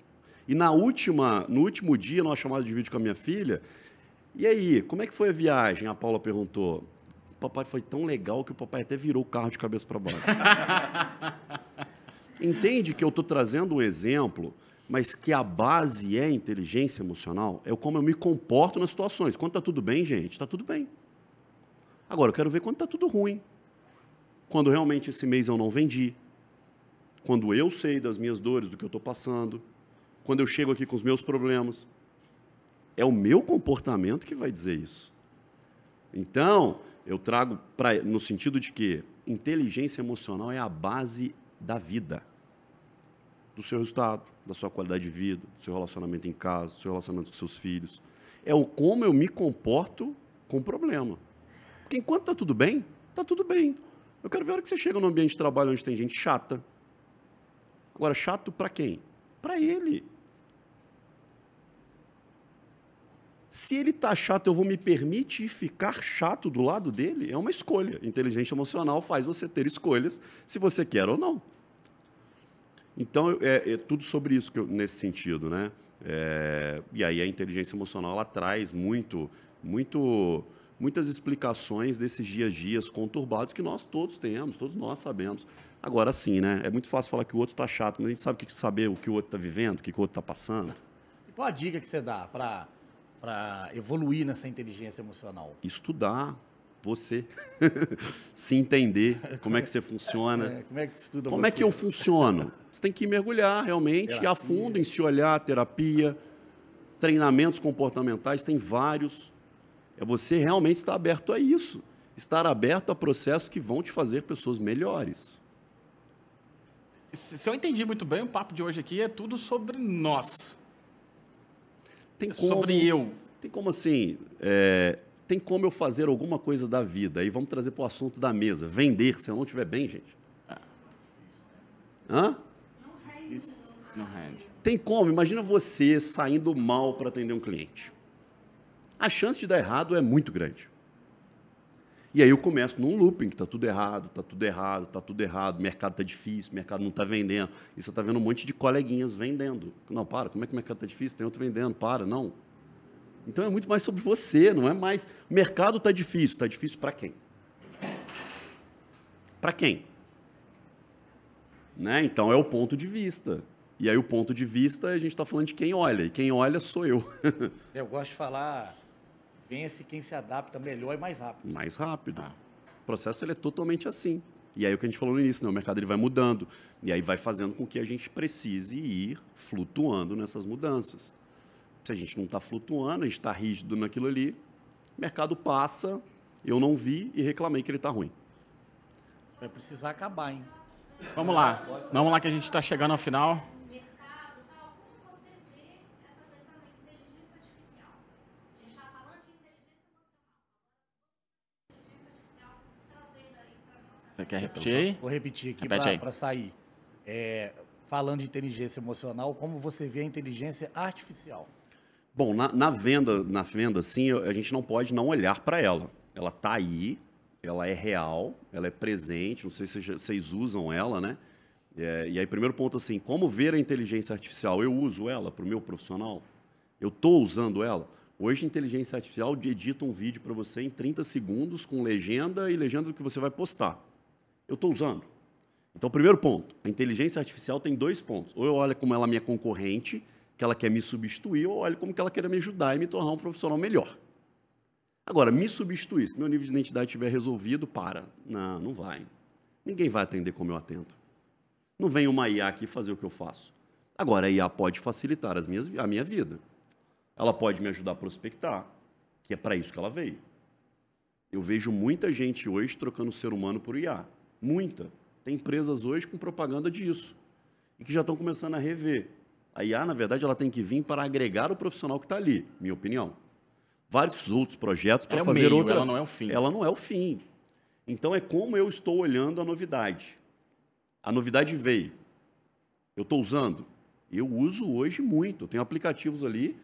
E no último dia, numa chamada de vídeo com a minha filha, e aí, como é que foi a viagem? A Paula perguntou. O papai foi tão legal que o papai até virou o carro de cabeça para baixo. Entende que eu estou trazendo um exemplo, mas que a base é inteligência emocional? É como eu me comporto nas situações. Quando está tudo bem, gente, está tudo bem. Agora, eu quero ver quando está tudo ruim. Quando realmente esse mês eu não vendi. Quando eu sei das minhas dores, do que eu estou passando. Quando eu chego aqui com os meus problemas. É o meu comportamento que vai dizer isso. Então, eu trago no sentido de que inteligência emocional é a base da vida. Do seu resultado, da sua qualidade de vida, do seu relacionamento em casa, do seu relacionamento com seus filhos. É o como eu me comporto com o problema. Porque enquanto está tudo bem, está tudo bem. Eu quero ver a hora que você chega num ambiente de trabalho onde tem gente chata. Agora, chato para quem? Para ele. Se ele está chato, eu vou me permitir ficar chato do lado dele? É uma escolha. Inteligência emocional faz você ter escolhas se você quer ou não. Então, é tudo sobre isso nesse sentido, né? E aí a inteligência emocional ela traz muitas explicações desses dias conturbados que nós todos temos, todos nós sabemos. Agora sim, né? É muito fácil falar que o outro está chato, mas a gente sabe saber o que o outro está vivendo, o que o outro está passando. E qual a dica que você dá para evoluir nessa inteligência emocional? Estudar. Você se entender, como é que você funciona. Como é que estuda Como é que eu funciono? Você tem que mergulhar realmente, ir a fundo em se olhar, terapia, treinamentos comportamentais, tem vários. É você realmente estar aberto a isso. Estar aberto a processos que vão te fazer pessoas melhores. Se eu entendi muito bem, o papo de hoje aqui é tudo sobre nós. Sobre eu. Tem como assim... Tem como eu fazer alguma coisa da vida. Aí vamos trazer para o assunto da mesa. Vender, se eu não estiver bem, gente. Hã? Isso não rende. Tem como? Imagina você saindo mal para atender um cliente. A chance de dar errado é muito grande. E aí eu começo num looping, que está tudo errado, está tudo errado, está tudo errado, o mercado está difícil, o mercado não está vendendo. E você está vendo um monte de coleguinhas vendendo. Não, para, como é que o mercado está difícil? Tem outro vendendo, para, não. Então, é muito mais sobre você, não é mais... O mercado está difícil para quem? Para quem? Né? Então, é o ponto de vista. E aí, o ponto de vista, a gente está falando de quem olha, e quem olha sou eu. Eu gosto de falar Vence quem se adapta melhor e mais rápido. Mais rápido. O processo ele é totalmente assim. E aí o que a gente falou no início, né? O mercado ele vai mudando. E aí vai fazendo com que a gente precise ir flutuando nessas mudanças. Se a gente não está flutuando, a gente está rígido naquilo ali, o mercado passa, eu não vi e reclamei que ele está ruim. Vai precisar acabar, hein? Vamos lá que a gente está chegando ao final. Você quer repetir aí? Vou repetir aqui para sair. Falando de inteligência emocional, como você vê a inteligência artificial? Bom, na venda, sim, a gente não pode não olhar para ela. Ela está aí, ela é real, ela é presente, não sei se vocês usam ela, né? E aí, primeiro ponto, assim, como ver a inteligência artificial? Eu uso ela para o meu profissional? Eu estou usando ela? Hoje, a inteligência artificial edita um vídeo para você em 30 segundos com legenda e legenda do que você vai postar. Eu estou usando. Então, primeiro ponto, a inteligência artificial tem 2 pontos. Ou eu olho como ela é minha concorrente, que ela quer me substituir, ou eu olho como que ela quer me ajudar e me tornar um profissional melhor. Agora, me substituir, se meu nível de identidade estiver resolvido, não vai. Ninguém vai atender como eu atendo. Não vem uma IA aqui fazer o que eu faço. Agora, a IA pode facilitar a minha vida. Ela pode me ajudar a prospectar, que é para isso que ela veio. Eu vejo muita gente hoje trocando o ser humano por IA. Muita. Tem empresas hoje com propaganda disso. E que já estão começando a rever. A IA, na verdade, ela tem que vir para agregar o profissional que está ali, minha opinião. Vários outros projetos para fazer outra... Ela não é o fim. Ela não é o fim. Então, é como eu estou olhando a novidade. A novidade veio. Eu estou usando? Eu uso hoje muito. Eu tenho aplicativos ali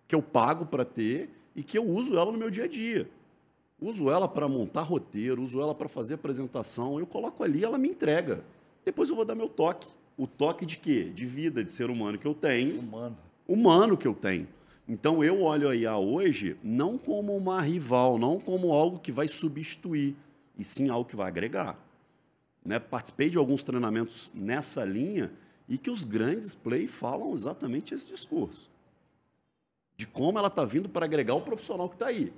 que eu pago para ter e que eu uso ela no meu dia a dia. Uso ela para montar roteiro, uso ela para fazer apresentação. Eu coloco ali, ela me entrega. Depois eu vou dar meu toque. O toque de quê? De vida, de ser humano que eu tenho. Humano que eu tenho. Então, eu olho a IA hoje não como uma rival, não como algo que vai substituir, e sim algo que vai agregar. Né? Participei de alguns treinamentos nessa linha e que os grandes play falam exatamente esse discurso. De como ela está vindo para agregar o profissional que está aí.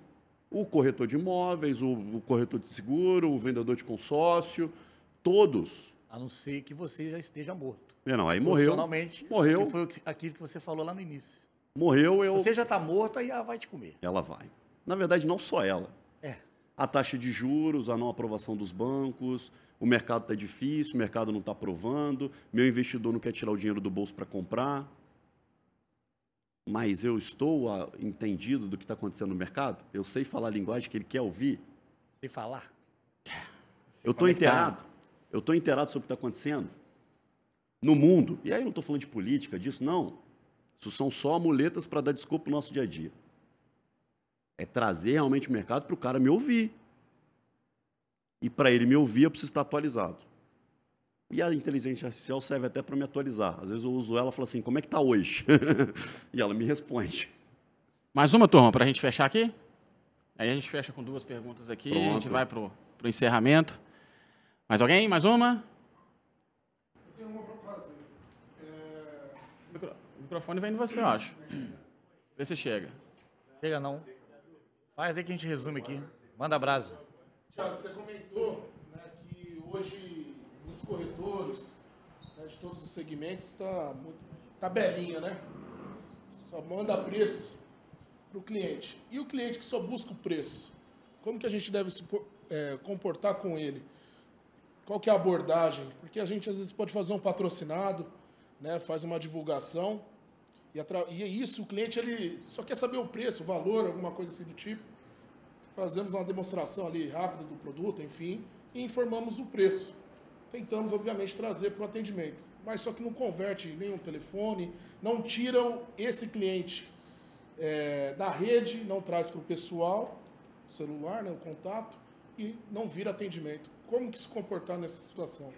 O corretor de imóveis, o corretor de seguro, o vendedor de consórcio, todos. A não ser que você já esteja morto. Não, aí morreu. Morreu. Que foi aquilo que você falou lá no início. Morreu, Se você já está morto, aí ela vai te comer. Ela vai. Na verdade, não só ela. A taxa de juros, a não aprovação dos bancos, o mercado está difícil, o mercado não está aprovando, meu investidor não quer tirar o dinheiro do bolso para comprar. Mas eu estou entendido do que está acontecendo no mercado? Eu sei falar a linguagem que ele quer ouvir? Sei falar? Eu estou inteirado. Eu estou inteirado sobre o que está acontecendo no mundo. E aí eu não estou falando de política, disso, não. Isso são só muletas para dar desculpa para o nosso dia a dia. É trazer realmente o mercado para o cara me ouvir. E para ele me ouvir, eu preciso estar atualizado. E a inteligência artificial serve até para me atualizar. Às vezes eu uso ela e falo assim, como é que está hoje? E ela me responde. Mais uma, turma, para a gente fechar aqui? Aí a gente fecha com 2 perguntas aqui, Pronto. A gente vai para o encerramento. Mais alguém? Mais uma? Eu tenho uma para fazer. O microfone vem de você, eu acho. Vê se chega. Chega não. Faz aí que a gente resume aqui. Manda a brasa. Tiago, você comentou, né, que hoje muitos corretores, né, de todos os segmentos está muito tabelinha, né? Só manda preço para o cliente. E o cliente que só busca o preço? Como que a gente deve se comportar com ele? Qual que é a abordagem? Porque a gente às vezes pode fazer um patrocinado, né, faz uma divulgação e é isso, o cliente ele só quer saber o preço, o valor, alguma coisa assim do tipo. Fazemos uma demonstração ali rápida do produto, enfim, e informamos o preço. Tentamos, obviamente, trazer para o atendimento, mas só que não converte nenhum telefone, não tira esse cliente da rede, não traz para o pessoal, celular, né, o contato, e não vira atendimento. Como que se comportar nessa situação?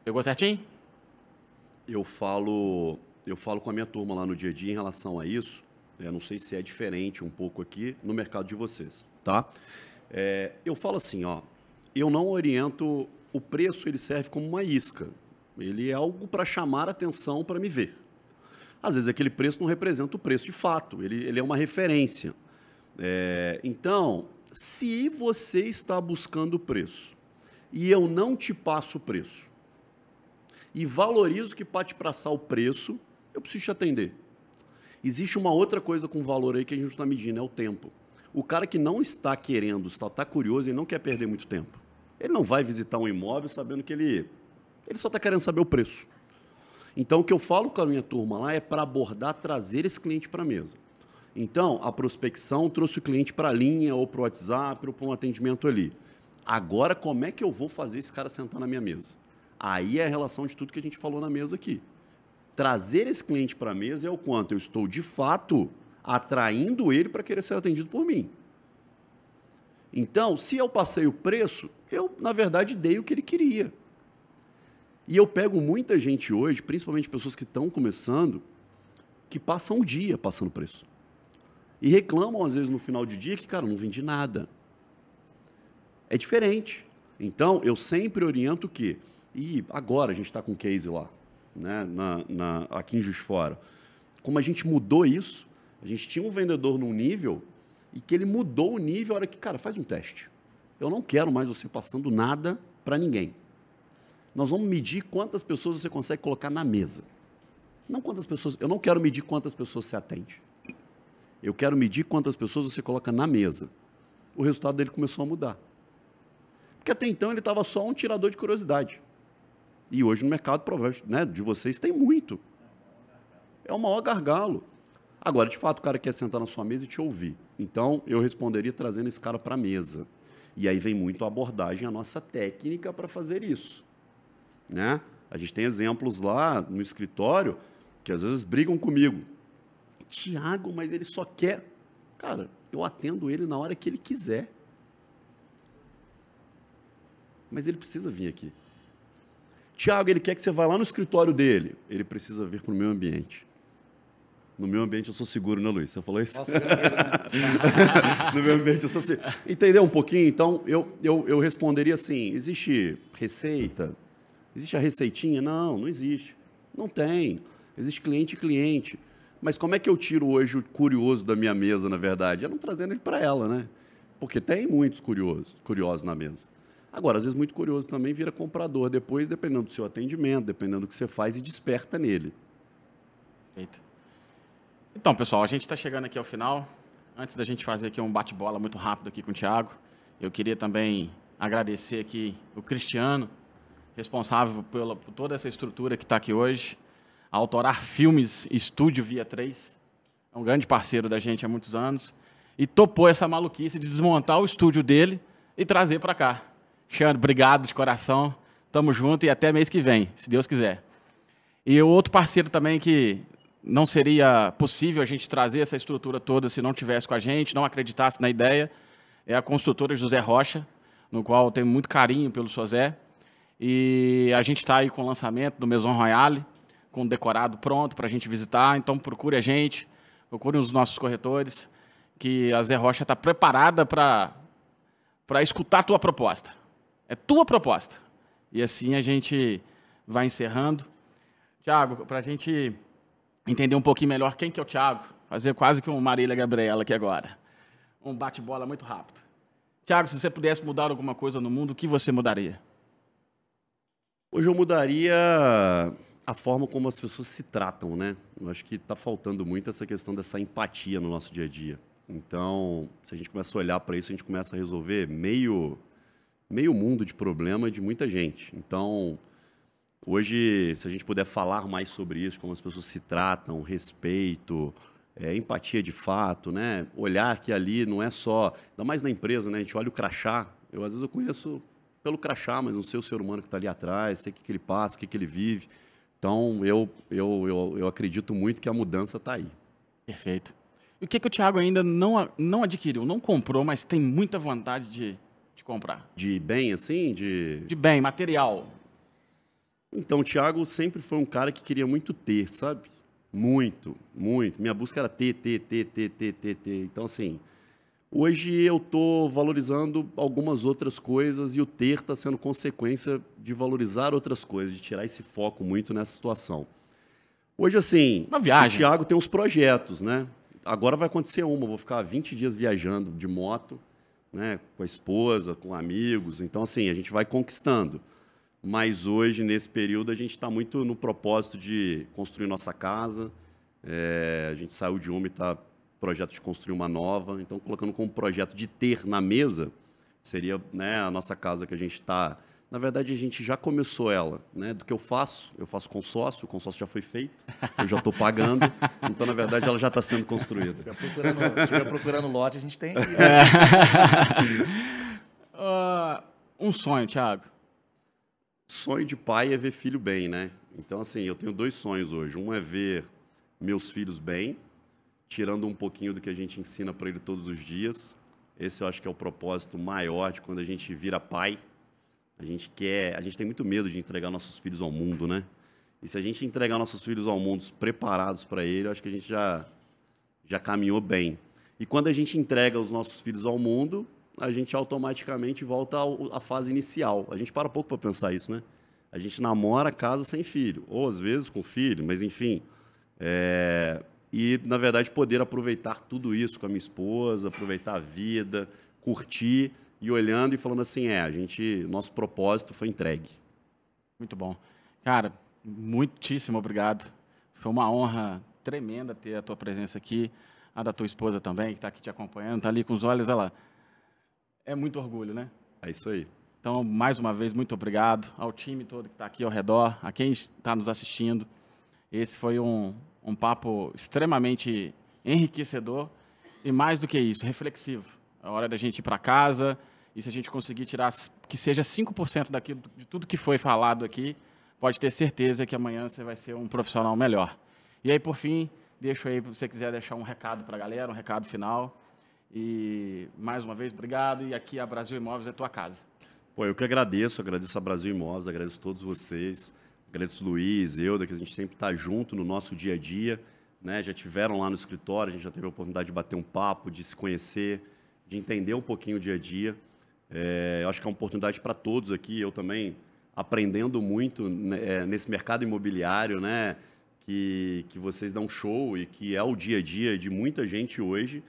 Pegou certinho? Eu falo com a minha turma lá no dia a dia em relação a isso. Eu não sei se é diferente um pouco aqui no mercado de vocês, tá? Eu falo assim, ó, eu não oriento, o preço ele serve como uma isca. Ele é algo para chamar a atenção para me ver. Às vezes aquele preço não representa o preço de fato, ele é uma referência. Então, se você está buscando preço e eu não te passo o preço e valorizo que para te passar o preço, eu preciso te atender. Existe uma outra coisa com valor aí que a gente está medindo, é o tempo. O cara que não está querendo, está curioso e não quer perder muito tempo, ele não vai visitar um imóvel sabendo que ele só está querendo saber o preço. Então, o que eu falo com a minha turma lá é para abordar, trazer esse cliente para a mesa. Então, a prospecção trouxe o cliente para a linha, ou para o WhatsApp, ou para um atendimento ali. Agora, como é que eu vou fazer esse cara sentar na minha mesa? Aí é a relação de tudo que a gente falou na mesa aqui. Trazer esse cliente para a mesa é o quanto eu estou, de fato, atraindo ele para querer ser atendido por mim. Então, se eu passei o preço, eu, na verdade, dei o que ele queria. E eu pego muita gente hoje, principalmente pessoas que estão começando, que passam o dia passando preço. E reclamam, às vezes, no final de dia, que, cara, não vendi nada. É diferente. Então, eu sempre oriento que... E agora a gente está com case lá, né, aqui em Juiz de Fora. Como a gente mudou isso, a gente tinha um vendedor num nível e que ele mudou o nível a hora que, cara, faz um teste. Eu não quero mais você passando nada para ninguém. Nós vamos medir quantas pessoas você consegue colocar na mesa. Não quantas pessoas. Eu não quero medir quantas pessoas você atende. Eu quero medir quantas pessoas você coloca na mesa. O resultado dele começou a mudar. Porque até então ele estava só um tirador de curiosidade. E hoje no mercado, provavelmente, né, de vocês tem muito. É o maior gargalo. Agora, de fato, o cara quer sentar na sua mesa e te ouvir. Então, eu responderia trazendo esse cara para a mesa. E aí vem muito a abordagem, a nossa técnica para fazer isso. Né? A gente tem exemplos lá no escritório que às vezes brigam comigo. Tiago, mas ele só quer... Cara, eu atendo ele na hora que ele quiser. Mas ele precisa vir aqui. Tiago, ele quer que você vá lá no escritório dele. Ele precisa vir para o meu ambiente. No meu ambiente eu sou seguro, né, Luiz? Você falou isso? No meu ambiente eu sou seguro. Entendeu um pouquinho? Então, eu responderia assim, existe receita? Existe a receitinha? Não, não existe. Não tem. Existe cliente e cliente. Mas como é que eu tiro hoje o curioso da minha mesa, na verdade? Eu não trazendo ele para ela, né? Porque tem muitos curiosos na mesa. Agora, às vezes, muito curioso também vira comprador depois, dependendo do seu atendimento, dependendo do que você faz e desperta nele. Perfeito. Então, pessoal, a gente está chegando aqui ao final. Antes da gente fazer aqui um bate-bola muito rápido aqui com o Tiago, eu queria também agradecer aqui o Cristiano, responsável por toda essa estrutura que está aqui hoje, a Autorar Filmes Estúdio Via 3, é um grande parceiro da gente há muitos anos, e topou essa maluquice de desmontar o estúdio dele e trazer para cá. Cristiano, obrigado de coração, tamo junto e até mês que vem, se Deus quiser. E o outro parceiro também que não seria possível a gente trazer essa estrutura toda se não tivesse com a gente, não acreditasse na ideia, é a construtora José Rocha, no qual eu tenho muito carinho pelo José. E a gente está aí com o lançamento do Maison Royale, com o decorado pronto para a gente visitar. Então, procure a gente, procure os nossos corretores, que a Zé Rocha está preparada para escutar a tua proposta. É tua proposta. E assim a gente vai encerrando. Tiago, para a gente entender um pouquinho melhor quem que é o Tiago, fazer quase que um Marília Gabriela aqui agora. Um bate-bola muito rápido. Tiago, se você pudesse mudar alguma coisa no mundo, o que você mudaria? Hoje eu mudaria a forma como as pessoas se tratam, né? Eu acho que está faltando muito essa questão dessa empatia no nosso dia a dia. Então, se a gente começa a olhar para isso, a gente começa a resolver meio mundo de problema de muita gente. Então, hoje, se a gente puder falar mais sobre isso, como as pessoas se tratam, respeito, empatia de fato, né? Olhar que ali não é só... Ainda mais na empresa, né? A gente olha o crachá. Às vezes eu conheço pelo crachá, mas não sei o ser humano que está ali atrás, sei o que ele passa, o que ele vive. Então, eu acredito muito que a mudança está aí. Perfeito. E o que o Tiago ainda não adquiriu, não comprou, mas tem muita vontade de comprar? De bem, assim? De bem, material. Então, o Tiago sempre foi um cara que queria muito ter, sabe? Muito, muito. Minha busca era ter. Então, assim, hoje eu estou valorizando algumas outras coisas e o ter está sendo consequência de valorizar outras coisas, de tirar esse foco muito nessa situação. Hoje, assim, uma viagem. O Thiago tem uns projetos, né? Agora vai acontecer vou ficar 20 dias viajando de moto, né? Com a esposa, com amigos. Então, assim, a gente vai conquistando. Mas hoje, nesse período, a gente está muito no propósito de construir nossa casa. A gente saiu de uma e está projeto de construir uma nova. Então, colocando como projeto de ter na mesa, seria, né, a nossa casa que a gente está... Na verdade, a gente já começou ela, né? Do que eu faço consórcio, o consórcio já foi feito, eu já estou pagando, então, na verdade, ela já está sendo construída. Se estiver procurando lote, a gente tem aqui. Um sonho, Thiago. Sonho de pai é ver filho bem, né? Então, assim, eu tenho 2 sonhos hoje. Um é ver meus filhos bem, tirando um pouquinho do que a gente ensina para ele todos os dias. Esse eu acho que é o propósito maior de quando a gente vira pai. A gente tem muito medo de entregar nossos filhos ao mundo, né? E se a gente entregar nossos filhos ao mundo preparados para ele, eu acho que a gente já caminhou bem. E quando a gente entrega os nossos filhos ao mundo, a gente automaticamente volta à fase inicial. A gente para pouco para pensar isso, né? A gente namora, casa sem filho, ou às vezes com filho, mas enfim. E, na verdade, poder aproveitar tudo isso com a minha esposa, aproveitar a vida, curtir, e olhando e falando assim, nosso propósito foi entregue. Muito bom. Cara, muitíssimo obrigado. Foi uma honra tremenda ter a tua presença aqui, a da tua esposa também, que está aqui te acompanhando, está ali com os olhos, ela... É muito orgulho, né? É isso aí. Então, mais uma vez, muito obrigado ao time todo que está aqui ao redor, a quem está nos assistindo. Esse foi um papo extremamente enriquecedor e, mais do que isso, reflexivo. É hora da gente ir para casa e, se a gente conseguir tirar que seja 5% daquilo, de tudo que foi falado aqui, pode ter certeza que amanhã você vai ser um profissional melhor. E aí, por fim, deixo aí, se você quiser deixar um recado para a galera, um recado final. E, mais uma vez, obrigado. E aqui a Brasil Imóveis é tua casa. Pô, eu que agradeço a Brasil Imóveis, agradeço a todos vocês, agradeço o Luiz, Euda, que a gente sempre está junto no nosso dia a dia, né? Já tiveram lá no escritório, a gente já teve a oportunidade de bater um papo, de se conhecer, de entender um pouquinho o dia a dia. Eu acho que é uma oportunidade para todos aqui, eu também aprendendo muito nesse mercado imobiliário, né? Que vocês dão show e que é o dia a dia de muita gente hoje.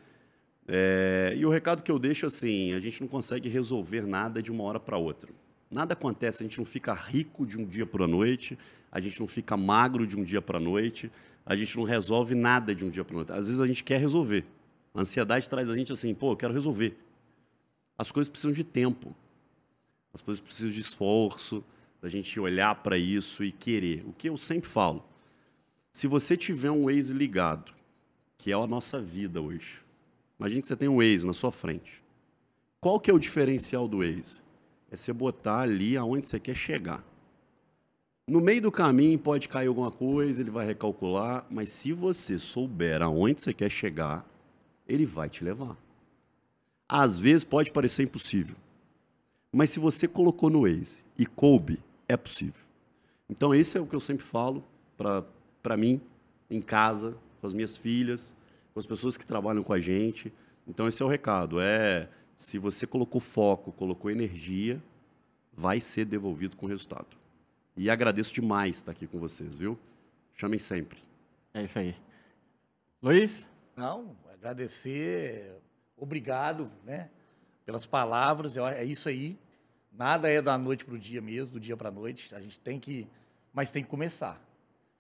E o recado que eu deixo assim, a gente não consegue resolver nada de uma hora para outra. Nada acontece, a gente não fica rico de um dia para a noite, a gente não fica magro de um dia para a noite, a gente não resolve nada de um dia para a noite. Às vezes a gente quer resolver. A ansiedade traz a gente assim, eu quero resolver. As coisas precisam de tempo. As coisas precisam de esforço, da gente olhar para isso e querer. O que eu sempre falo, se você tiver um Waze ligado, que é a nossa vida hoje, imagine que você tem um Waze na sua frente. Qual que é o diferencial do Waze? É você botar ali aonde você quer chegar. No meio do caminho pode cair alguma coisa, ele vai recalcular, mas se você souber aonde você quer chegar, ele vai te levar. Às vezes pode parecer impossível, mas se você colocou no Waze e coube, é possível. Então esse é o que eu sempre falo para mim, em casa, com as minhas filhas, com as pessoas que trabalham com a gente. Então esse é o recado, se você colocou foco, colocou energia, vai ser devolvido com resultado. E agradeço demais estar aqui com vocês, viu? Chamem sempre. É isso aí. Luiz? Não, agradecer, obrigado, né, pelas palavras, é isso aí. Nada é da noite para o dia mesmo, do dia para a noite. A gente mas tem que começar.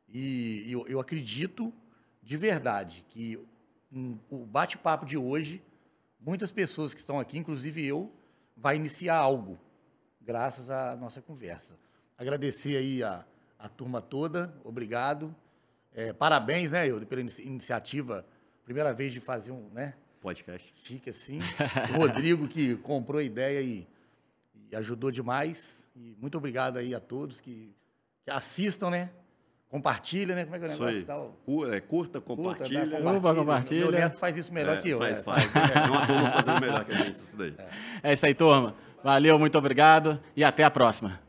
E eu acredito de verdade que o bate-papo de hoje, muitas pessoas que estão aqui, inclusive eu, vai iniciar algo, graças à nossa conversa. Agradecer aí a turma toda, obrigado. Parabéns, né, Eudo, pela iniciativa, primeira vez de fazer podcast chique assim. O Rodrigo, que comprou a ideia e ajudou demais. E muito obrigado aí a todos que assistam, né? Compartilha, né? Como é que é o negócio? Curta, compartilha. Compartilha. Meu neto faz isso melhor que eu. Faz. Tem uma turma fazendo melhor que a gente isso daí. É isso aí, turma. Valeu, muito obrigado e até a próxima.